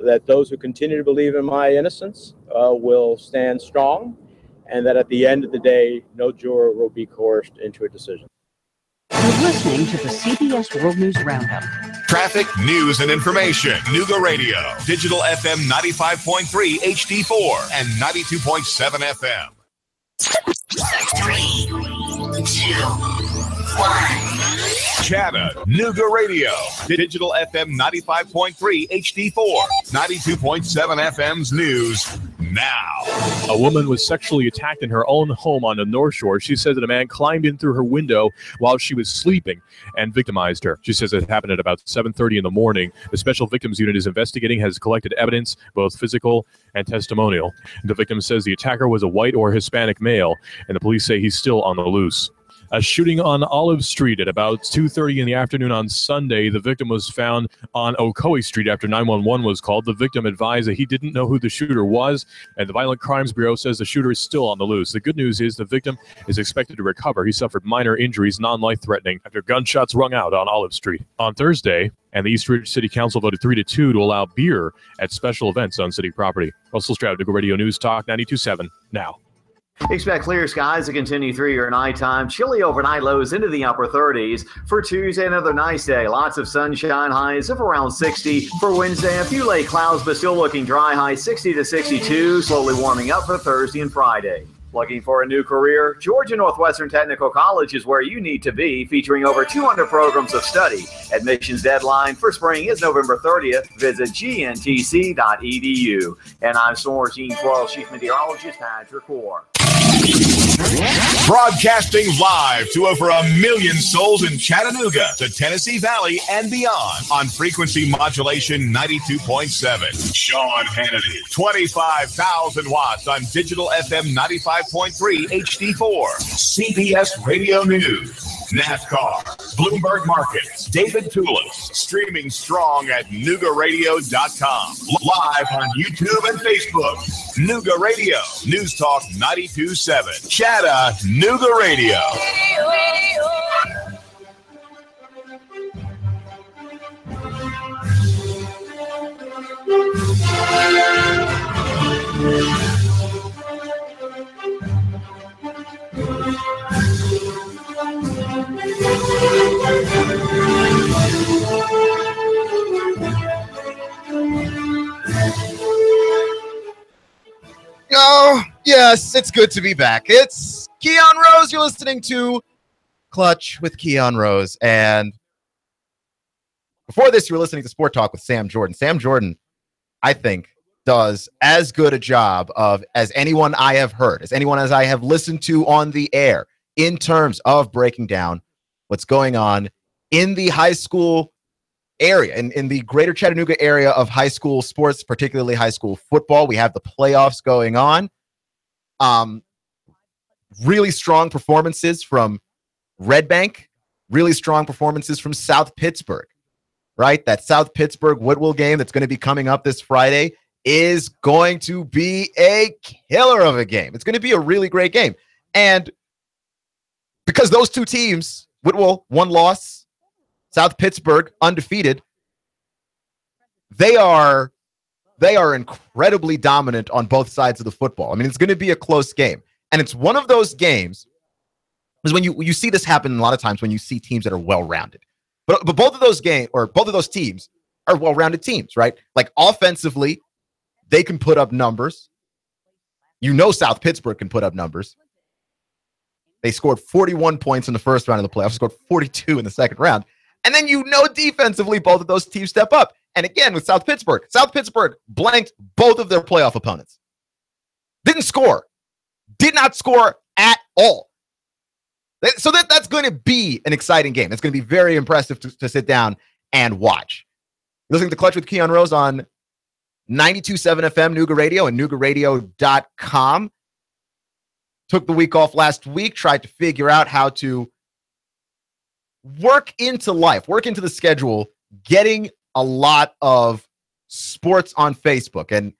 that those who continue to believe in my innocence will stand strong, and that at the end of the day, no juror will be coerced into a decision. You're listening to the CBS World News Roundup. Traffic, news, and information. Nooga Radio. Digital FM 95.3 HD4 and 92.7 FM. 3, 2, 1. Chattanooga Radio. Digital FM 95.3 HD4. 92.7 FM's news now. A woman was sexually attacked in her own home on the North Shore. She says that a man climbed in through her window while she was sleeping and victimized her. She says it happened at about 7:30 in the morning. The Special Victims Unit is investigating, has collected evidence, both physical and testimonial. The victim says the attacker was a white or Hispanic male, and the police say he's still on the loose. A shooting on Olive Street at about 2:30 in the afternoon on Sunday. The victim was found on Ocoee Street after 911 was called. The victim advised that he didn't know who the shooter was, and the Violent Crimes Bureau says the shooter is still on the loose. The good news is the victim is expected to recover. He suffered minor injuries, non-life-threatening, after gunshots rung out on Olive Street. On Thursday, and the East Ridge City Council voted 3-2 to allow beer at special events on city property. Russell Stroud, Nooga Radio News Talk 92.7 now. Expect clear skies to continue through your nighttime. Chilly overnight lows into the upper 30s. For Tuesday, another nice day. Lots of sunshine, highs of around 60. For Wednesday, a few late clouds, but still looking dry, high 60 to 62. Slowly warming up for Thursday and Friday. Looking for a new career? Georgia Northwestern Technical College is where you need to be, featuring over 200 programs of study. Admissions deadline for spring is November 30th. Visit gntc.edu. And I'm Storm Team 12 Chief Meteorologist Patrick Orr. Broadcasting live to over 1 million souls in Chattanooga, the Tennessee Valley, and beyond on frequency modulation 92.7. Sean Hannity, 25,000 watts on digital FM 95.3 HD4. CBS Radio News. NASCAR, Bloomberg Markets, David Tulis, streaming strong at NoogaRadio.com. Live on YouTube and Facebook. Nooga Radio, News Talk 92.7. Chattanooga Radio. Yes, it's good to be back. It's Keon Rose. You're listening to Clutch with Keon Rose. And before this, you were listening to Sport Talk with Sam Jordan. Sam Jordan, I think, does as good a job as anyone I have heard, as anyone as I have listened to on the air in terms of breaking down what's going on in the high school area, in the greater Chattanooga area of high school sports, particularly high school football. We have the playoffs going on. Really strong performances from Red Bank, really strong performances from South Pittsburgh, right? That South Pittsburgh Woodville game that's going to be coming up this Friday is going to be a killer of a game. It's going to be a really great game. And because those two teams, Woodville, 1 loss, South Pittsburgh, undefeated, they are incredibly dominant on both sides of the football. I mean, it's going to be a close game. And it's one of those games, because when you see this happen a lot of times when you see teams that are well-rounded. But both of those teams are well-rounded teams, right? Like offensively, they can put up numbers. You know South Pittsburgh can put up numbers. They scored 41 points in the first round of the playoffs, scored 42 in the second round. And then defensively, both of those teams step up. And again, with South Pittsburgh blanked both of their playoff opponents. Didn't score. Did not score at all. So that's going to be an exciting game. It's going to be very impressive to sit down and watch. Listening to Clutch with Keon Rose on 92.7 FM Nooga Radio and NoogaRadio.com. Took the week off last week, tried to figure out how to work into the schedule, getting a lot of sports on Facebook. And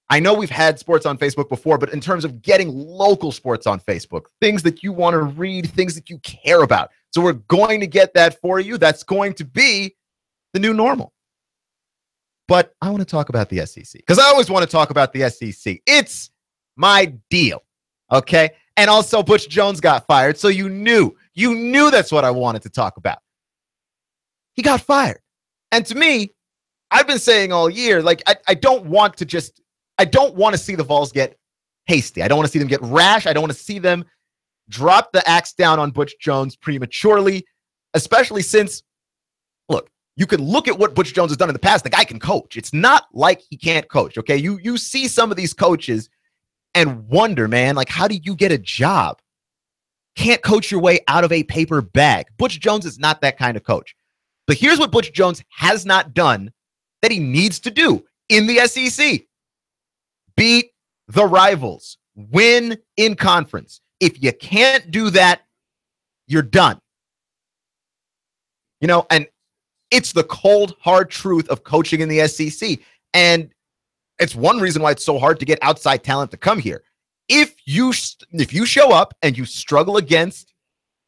I know we've had sports on Facebook before, but in terms of getting local sports on Facebook, things that you want to read, things that you care about. So we're going to get that for you. That's going to be the new normal. But I want to talk about the SEC because I always want to talk about the SEC. It's my deal. Okay. And also Butch Jones got fired. So you knew that's what I wanted to talk about. He got fired. And to me, I've been saying all year, like, I don't want to see the Vols get hasty. I don't want to see them get rash. I don't want to see them drop the axe down on Butch Jones prematurely, especially since, look, you can look at what Butch Jones has done in the past. The guy can coach. It's not like he can't coach, okay? You see some of these coaches and wonder, man, like, how do you get a job? Can't coach your way out of a paper bag. Butch Jones is not that kind of coach. But here's what Butch Jones has not done that he needs to do in the SEC. Beat the rivals. Win in conference. If you can't do that, you're done. And it's the cold, hard truth of coaching in the SEC. And it's one reason why it's so hard to get outside talent to come here. If you show up and you struggle against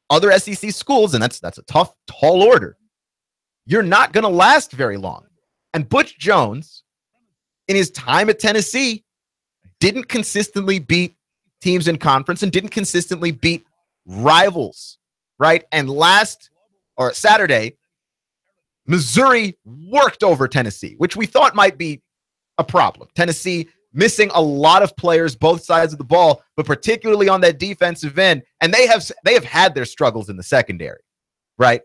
other SEC schools, and that's a tough, tall order, you're not going to last very long. And Butch Jones, in his time at Tennessee, didn't consistently beat teams in conference and didn't consistently beat rivals, right? And Saturday, Missouri worked over Tennessee, which we thought might be a problem. Tennessee missing a lot of players, both sides of the ball, but particularly on that defensive end. And they have had their struggles in the secondary, right?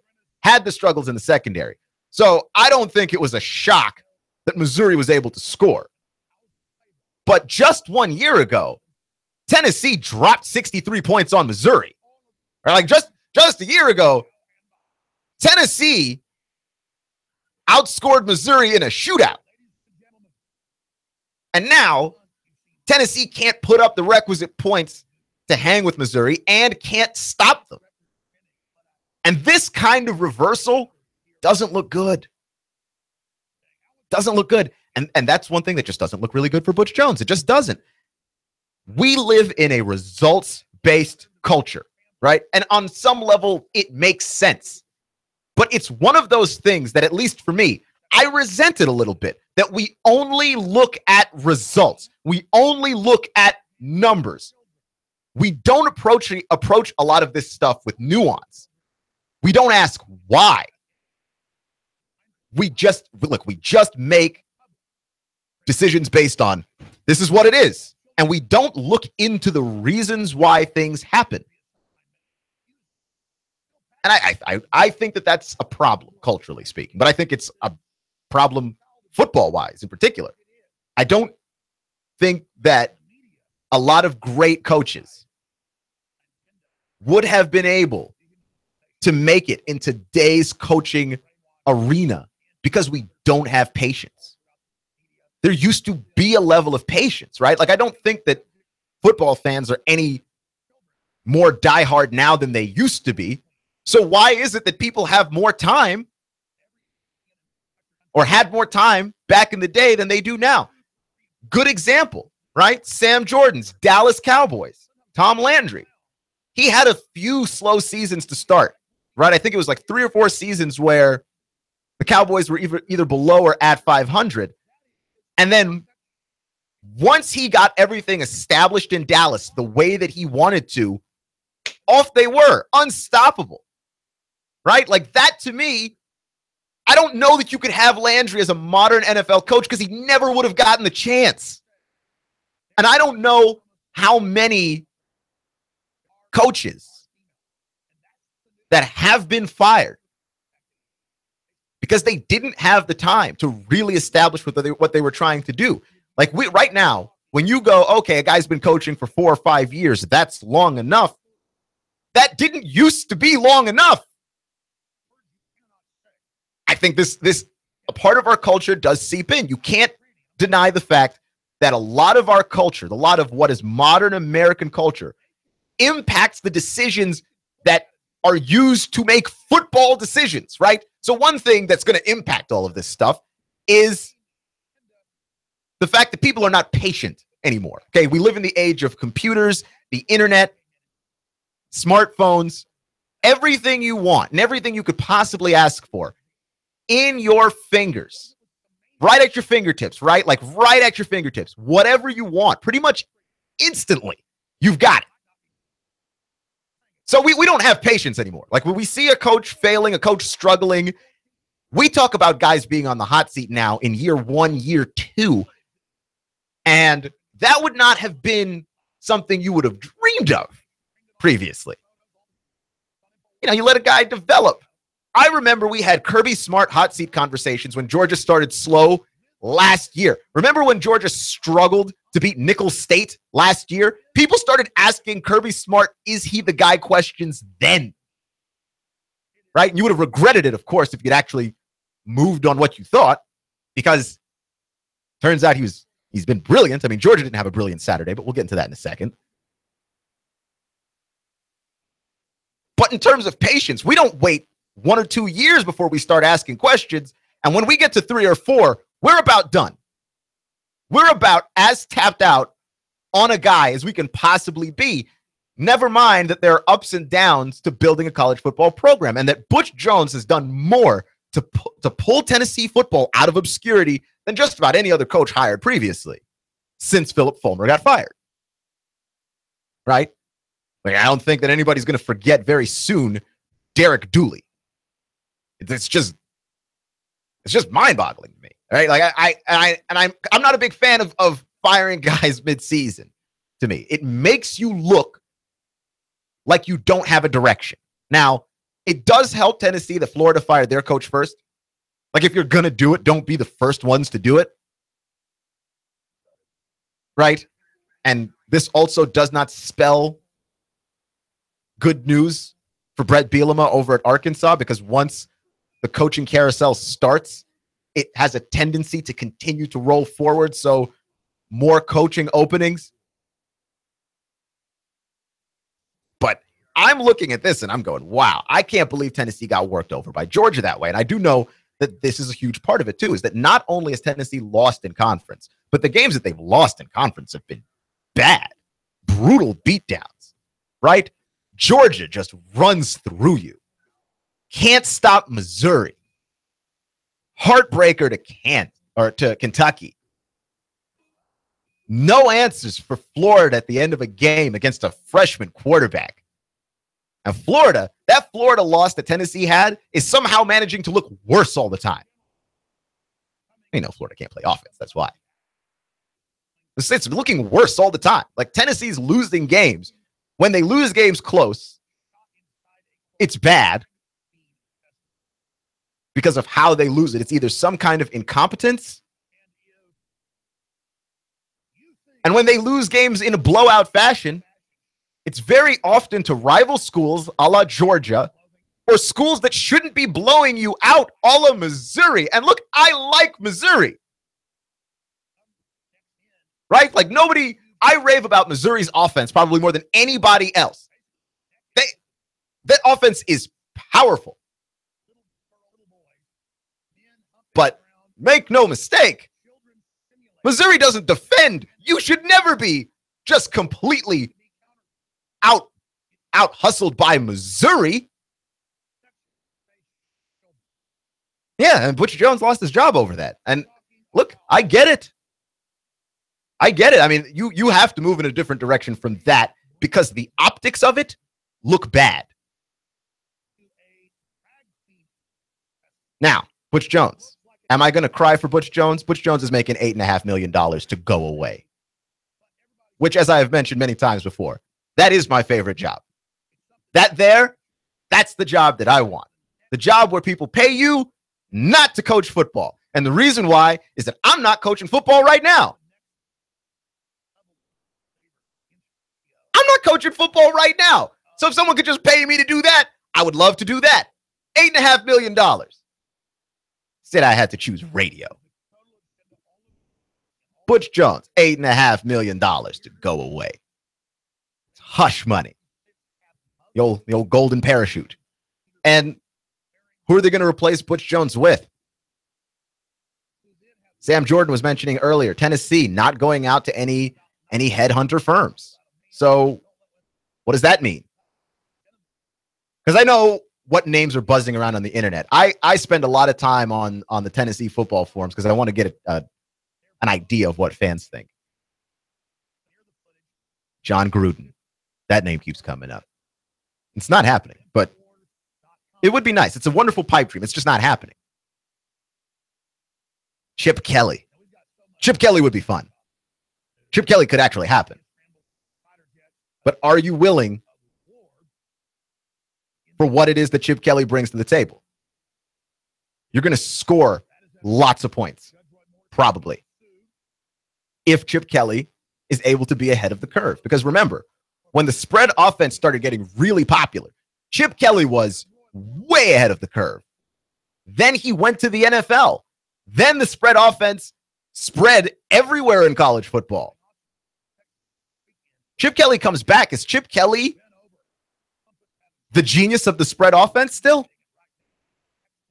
So I don't think it was a shock that Missouri was able to score. But just 1 year ago, Tennessee dropped 63 points on Missouri. Right? Like just a year ago, Tennessee outscored Missouri in a shootout. And now Tennessee can't put up the requisite points to hang with Missouri and can't stop them. And this kind of reversal doesn't look good. And that's one thing that just doesn't look really good for Butch Jones. It just doesn't. We live in a results-based culture, right? And on some level, it makes sense. But it's one of those things that, at least for me, I resent it a little bit, that we only look at results. We only look at numbers. We don't approach a lot of this stuff with nuance. We don't ask why. We just make decisions based on, this is what it is. and we don't look into the reasons why things happen. And I think that that's a problem, culturally speaking, but I think it's a problem football-wise in particular. I don't think that a lot of great coaches would have been able to make it in today's coaching arena because we don't have patience. There used to be a level of patience, right? Like, I don't think that football fans are any more diehard now than they used to be. So why is it that people have more time or had more time back in the day than they do now? Good example, right? Sam Jordan's Dallas Cowboys, Tom Landry. He had a few slow seasons to start, right? I think it was like 3 or 4 seasons where the Cowboys were either below or at 500. And then once he got everything established in Dallas the way that he wanted to, off they were, unstoppable, right? Like, that to me, I don't know that you could have Landry as a modern NFL coach because he never would have gotten the chance. And I don't know how many coaches that have been fired because they didn't have the time to really establish what they were trying to do. Like, right now, when you go, okay, a guy's been coaching for 4 or 5 years, that's long enough. That didn't used to be long enough. I think this a part of our culture does seep in. You can't deny the fact that a lot of our culture, a lot of what is modern American culture, impacts the decisions that are used to make football decisions, right? So one thing that's going to impact all of this stuff is the fact that people are not patient anymore. Okay, we live in the age of computers, the internet, smartphones, everything you want and everything you could possibly ask for in your fingers, right at your fingertips, right? Like, right at your fingertips, whatever you want, pretty much instantly, you've got it. So we don't have patience anymore. Like, when we see a coach failing, a coach struggling, we talk about guys being on the hot seat now in year 1, year 2. And that would not have been something you would have dreamed of previously. You know, you let a guy develop. I remember we had Kirby Smart hot seat conversations when Georgia started slow last year. Remember when Georgia struggled to beat Nicholls State last year? People started asking Kirby Smart, is he the guy questions then? Right? And you would have regretted it, of course, if you'd actually moved on what you thought, because turns out he's been brilliant. I mean, Georgia didn't have a brilliant Saturday, but we'll get into that in a second. But in terms of patience, we don't wait 1 or 2 years before we start asking questions. And when we get to 3 or 4, we're about done. We're about as tapped out on a guy as we can possibly be. Never mind that there are ups and downs to building a college football program, and that Butch Jones has done more to pull Tennessee football out of obscurity than just about any other coach hired previously since Philip Fulmer got fired. Right? Like, I don't think that anybody's going to forget very soon Derek Dooley. It's just mind-boggling to me, right? Like, I'm not a big fan of firing guys mid-season. To me, it makes you look like you don't have a direction. Now, it does help Tennessee that Florida fired their coach first. Like, if you're gonna do it, don't be the first ones to do it, right? And this also does not spell good news for Brett Bielema over at Arkansas, because once the coaching carousel starts, it has a tendency to continue to roll forward. So more coaching openings. But I'm looking at this and I'm going, wow, I can't believe Tennessee got worked over by Georgia that way. And I do know that this is a huge part of it too, is that not only has Tennessee lost in conference, but the games that they've lost in conference have been bad, brutal beatdowns, right? Georgia just runs through you. Can't stop Missouri. Heartbreaker to Kentucky. No answers for Florida at the end of a game against a freshman quarterback. And Florida, that Florida loss that Tennessee had, is somehow managing to look worse all the time. You know, Florida can't play offense. That's why. It's looking worse all the time. Like Tennessee's losing games. When they lose games close, it's bad because of how they lose it. It's either some kind of incompetence, and when they lose games in a blowout fashion, it's very often to rival schools a la Georgia or schools that shouldn't be blowing you out a la Missouri. And look, I like Missouri. Right? Like I rave about Missouri's offense probably more than anybody else. That offense is powerful. But make no mistake, Missouri doesn't defend. You should never be just completely out hustled by Missouri. Yeah, and Butch Jones lost his job over that. And look, I get it. I mean, you have to move in a different direction from that because the optics of it look bad. Now, Butch Jones. Am I going to cry for Butch Jones? Butch Jones is making $8.5 million to go away, which, as I have mentioned many times before, that is my favorite job. That's the job that I want. The job where people pay you not to coach football. And the reason why is that I'm not coaching football right now. I'm not coaching football right now. So if someone could just pay me to do that, I would love to do that. $8.5 million. Said I had to choose radio. Butch Jones, $8.5 million to go away. It's hush money. The old golden parachute. And who are they going to replace Butch Jones with? Sam Jordan was mentioning earlier, Tennessee not going out to any headhunter firms. So what does that mean? Because I know what names are buzzing around on the internet. I spend a lot of time on the Tennessee football forums because I want to get an idea of what fans think. John Gruden. That name keeps coming up. It's not happening, but it would be nice. It's a wonderful pipe dream. It's just not happening. Chip Kelly. Chip Kelly would be fun. Chip Kelly could actually happen. But are you willing for what it is that Chip Kelly brings to the table? You're going to score lots of points, probably, if Chip Kelly is able to be ahead of the curve. Because remember, when the spread offense started getting really popular, Chip Kelly was way ahead of the curve. Then he went to the NFL. Then the spread offense spread everywhere in college football. Chip Kelly comes back. Is Chip Kelly the genius of the spread offense still?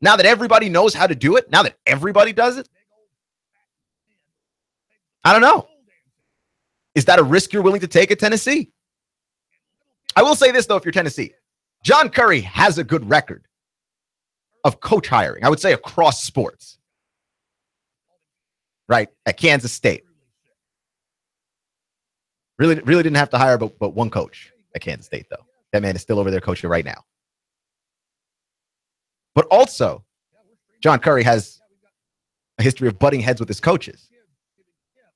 Now that everybody knows how to do it? Now that everybody does it? I don't know. Is that a risk you're willing to take at Tennessee? I will say this, though, if you're Tennessee. John Curry has a good record of coach hiring, I would say, across sports. Right? At Kansas State. Really didn't have to hire but one coach at Kansas State, though. That man is still over there coaching right now. But also, John Curry has a history of butting heads with his coaches.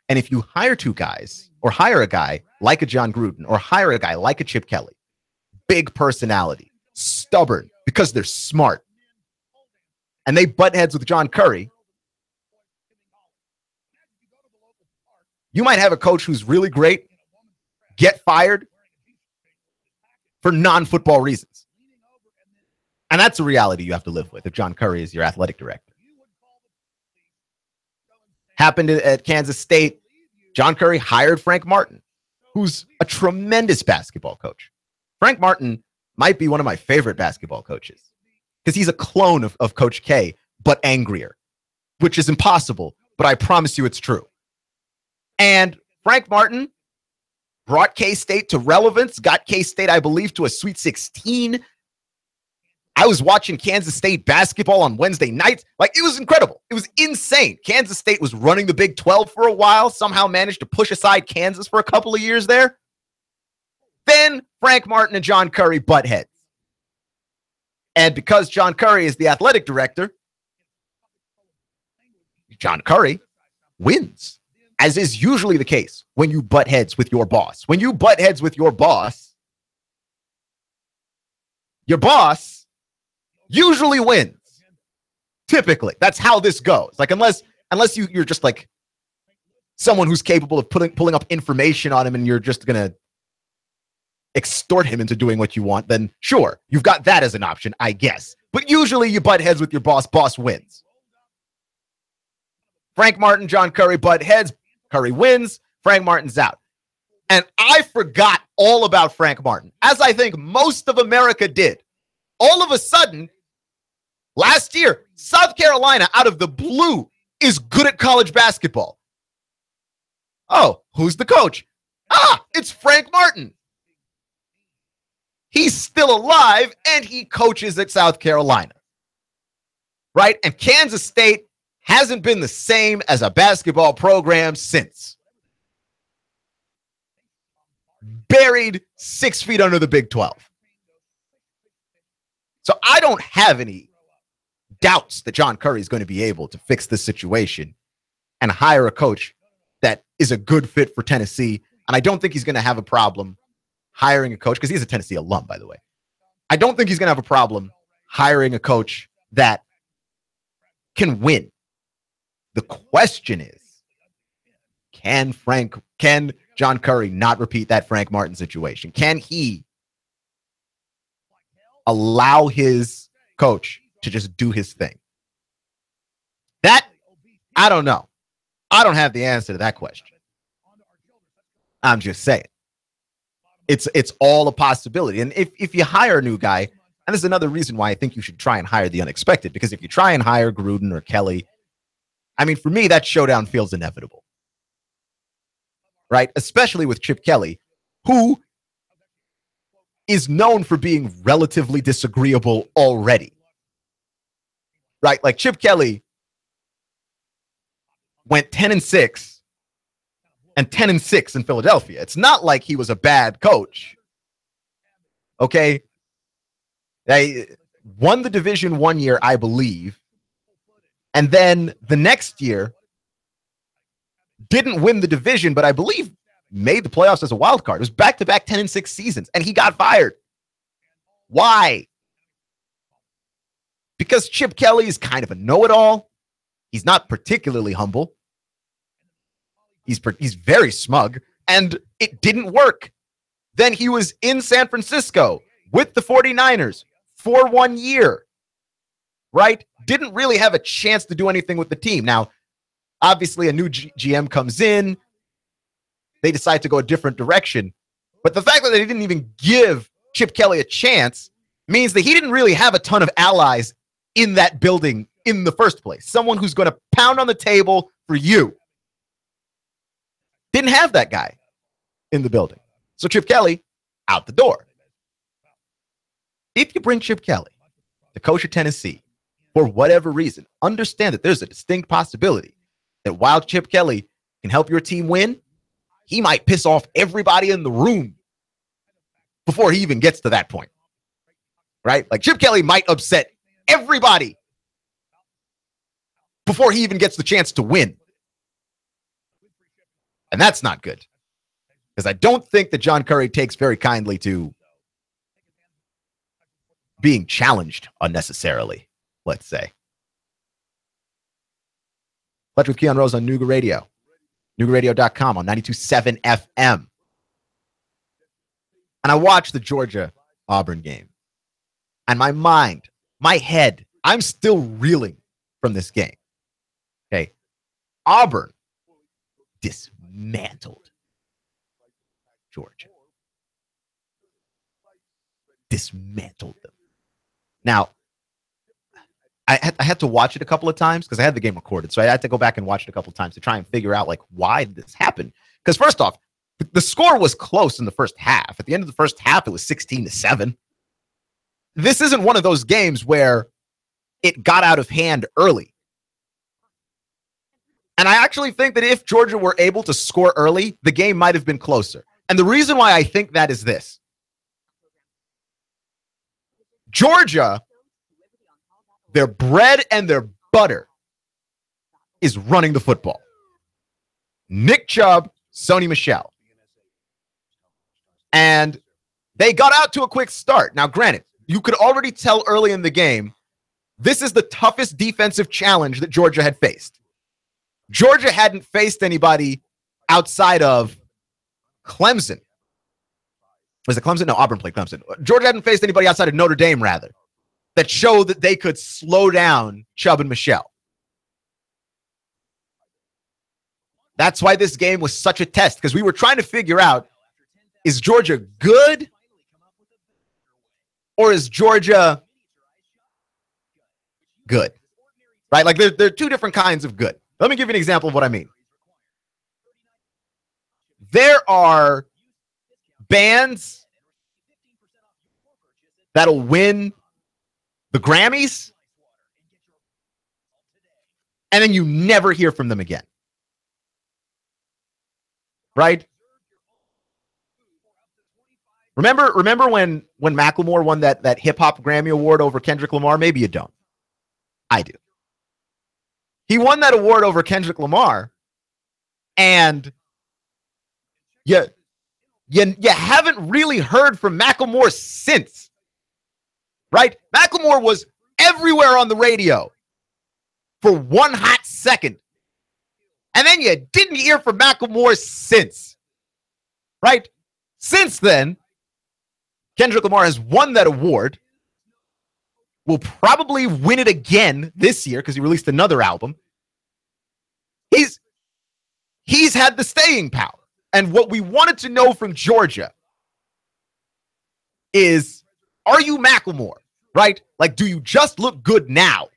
And if you hire two guys, or hire a guy like a John Gruden, or hire a guy like a Chip Kelly, big personality, stubborn, because they're smart, and they butt heads with John Curry, you might have a coach who's really great get fired for non-football reasons. And that's a reality you have to live with if John Curry is your athletic director. Happened at Kansas State. John Curry hired Frank Martin, who's a tremendous basketball coach. Frank Martin might be one of my favorite basketball coaches because he's a clone of Coach K, but angrier, which is impossible, but I promise you it's true. And Frank Martin brought K-State to relevance, got K-State, I believe, to a Sweet 16. I was watching Kansas State basketball on Wednesday nights. Like, it was incredible. It was insane. Kansas State was running the Big 12 for a while, somehow managed to push aside Kansas for a couple of years there. Then Frank Martin and John Curry butt heads. And because John Curry is the athletic director, John Curry wins. as is usually the case when you butt heads with your boss. When you butt heads with your boss usually wins. Typically, that's how this goes. Like, unless you're just like someone who's capable of pulling up information on him and you're just going to extort him into doing what you want, then sure, you've got that as an option, I guess. But usually you butt heads with your boss wins. Frank Martin, John Curry butt heads, Curry wins, Frank Martin's out. And I forgot all about Frank Martin, as I think most of America did. All of a sudden, last year, South Carolina, out of the blue, is good at college basketball. Oh, who's the coach? It's Frank Martin. He's still alive, and he coaches at South Carolina. Right? And Kansas State hasn't been the same as a basketball program since. Buried 6 feet under the Big 12. So I don't have any doubts that John Curry is going to be able to fix this situation and hire a coach that is a good fit for Tennessee. And I don't think he's going to have a problem hiring a coach, because he's a Tennessee alum, by the way. I don't think he's going to have a problem hiring a coach that can win. The question is, can John Curry not repeat that Frank Martin situation? Can he allow his coach to just do his thing? That, I don't know. I don't have the answer to that question. I'm just saying. It's all a possibility. And if you hire a new guy, and this is another reason why I think you should try and hire the unexpected, because if you try and hire Gruden or Kelly, I mean, for me, that showdown feels inevitable. Right? Especially with Chip Kelly, who is known for being relatively disagreeable already. Right? Like, Chip Kelly went 10-6 and 10-6 in Philadelphia. It's not like he was a bad coach. Okay? They won the division one year, I believe. And then the next year, didn't win the division, but I believe made the playoffs as a wild card. It was back-to-back 10-6 seasons, and he got fired. Why? Because Chip Kelly is kind of a know-it-all. He's not particularly humble. He's very smug, and it didn't work. Then he was in San Francisco with the 49ers for 1 year, right? Didn't really have a chance to do anything with the team. Now, obviously, a new GM comes in. They decide to go a different direction. But the fact that they didn't even give Chip Kelly a chance means that he didn't really have a ton of allies in that building in the first place. Someone who's going to pound on the table for you. Didn't have that guy in the building. So Chip Kelly, out the door. If you bring Chip Kelly to coach at Tennessee, for whatever reason, understand that there's a distinct possibility that while Chip Kelly can help your team win, he might piss off everybody in the room before he even gets to that point. Right? Like, Chip Kelly might upset everybody before he even gets the chance to win. And that's not good. Because I don't think that John Curry takes very kindly to being challenged unnecessarily, let's say. Fletcher with Keon Rose on Nooga Radio. NoogaRadio.com on 92.7 FM. And I watched the Georgia-Auburn game. And my mind, my head, I'm still reeling from this game. Okay. Auburn dismantled Georgia. Dismantled them. Now, I had to watch it a couple of times because I had the game recorded. So I had to go back and watch it a couple of times to try and figure out, like, why did this happen? Because first off, the score was close in the first half. At the end of the first half, it was 16-7. This isn't one of those games where it got out of hand early. And I actually think that if Georgia were able to score early, the game might have been closer. And the reason why I think that is this. Georgia, their bread and their butter is running the football. Nick Chubb, Sony Michel. And they got out to a quick start. Now, granted, you could already tell early in the game, this is the toughest defensive challenge that Georgia had faced. Georgia hadn't faced anybody outside of Clemson. Was it Clemson? No, Auburn played Clemson. Georgia hadn't faced anybody outside of Notre Dame, rather, that showed that they could slow down Chubb and Michel. That's why this game was such a test, because we were trying to figure out, is Georgia good or is Georgia good? Right? Like there are two different kinds of good. Let me give you an example of what I mean. There are bands that'll win the Grammys, and then you never hear from them again. Right? Remember when Macklemore won that hip hop Grammy award over Kendrick Lamar? Maybe you don't. I do. He won that award over Kendrick Lamar, and you haven't really heard from Macklemore since. Right? Macklemore was everywhere on the radio for one hot second. And then you didn't hear from Macklemore since. Right? Since then, Kendrick Lamar has won that award. Will probably win it again this year because he released another album. He's had the staying power. And what we wanted to know from Georgia is, are you Macklemore? Right? Like, do you just look good now?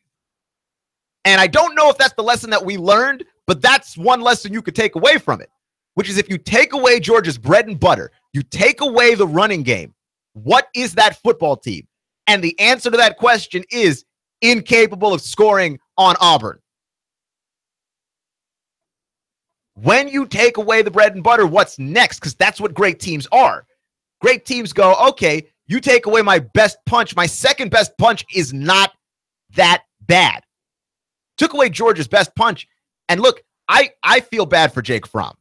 And I don't know if that's the lesson that we learned, but that's one lesson you could take away from it, which is if you take away Georgia's bread and butter, you take away the running game, what is that football team? And the answer to that question is incapable of scoring on Auburn. When you take away the bread and butter, what's next? Because that's what great teams are. Great teams go, okay, you take away my best punch. My second best punch is not that bad. Took away Georgia's best punch. And look, I feel bad for Jake Fromm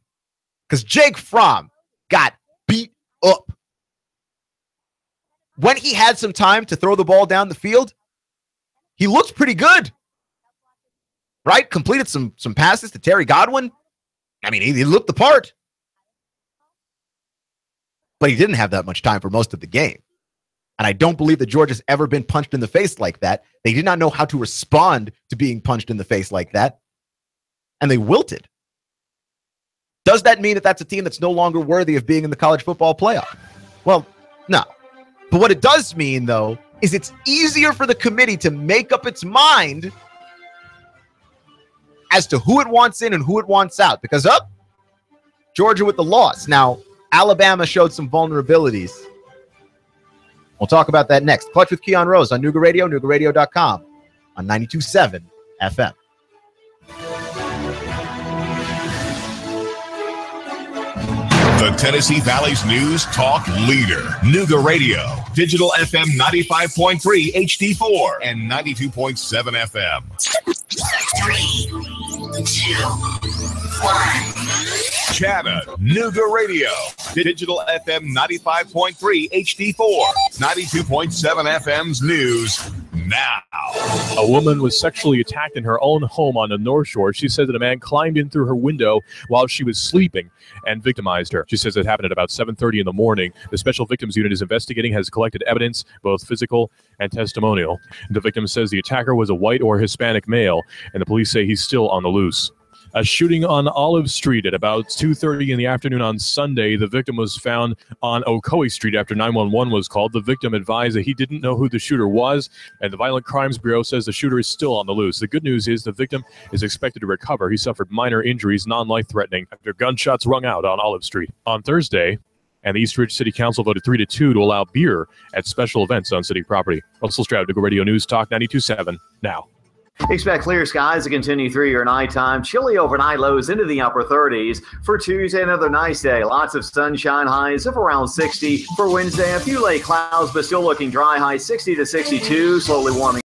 because Jake Fromm got beat up. When he had some time to throw the ball down the field, he looked pretty good. Right? Completed some passes to Terry Godwin. I mean, he looked the part. But he didn't have that much time for most of the game. And I don't believe that Georgia's ever been punched in the face like that. They did not know how to respond to being punched in the face like that. And they wilted. Does that mean that that's a team that's no longer worthy of being in the college football playoff? Well, no. But what it does mean, though, is it's easier for the committee to make up its mind as to who it wants in and who it wants out. Because Georgia with the loss. Now, Alabama showed some vulnerabilities. We'll talk about that next. Clutch with Keon Rose on Nooga Radio, NoogaRadio.com, on 92.7 FM. The Tennessee Valley's news talk leader, Nooga Radio, digital FM 95.3 HD4 and 92.7 FM. 3, 2, 1. Chattanooga Radio, digital FM 95.3 HD4, 92.7 FM's news now. A woman was sexually attacked in her own home on the North Shore. She said that a man climbed in through her window while she was sleeping and victimized her. She says it happened at about 7:30 in the morning. The Special Victims Unit is investigating, has collected evidence, both physical and testimonial. The victim says the attacker was a white or Hispanic male, and the police say he's still on the loose. A shooting on Olive Street at about 2:30 in the afternoon on Sunday. The victim was found on Ocoee Street after 911 was called. The victim advised that he didn't know who the shooter was, and the Violent Crimes Bureau says the shooter is still on the loose. The good news is the victim is expected to recover. He suffered minor injuries, non-life-threatening, after gunshots rung out on Olive Street. On Thursday, and the East Ridge City Council voted 3-2 to allow beer at special events on city property. Russell Stroud, Nooga Radio News Talk 92.7 now. Expect clear skies to continue through your nighttime. Chilly overnight lows into the upper 30s. For Tuesday, another nice day. Lots of sunshine, highs of around 60. For Wednesday, a few late clouds, but still looking dry. High 60 to 62. Slowly warming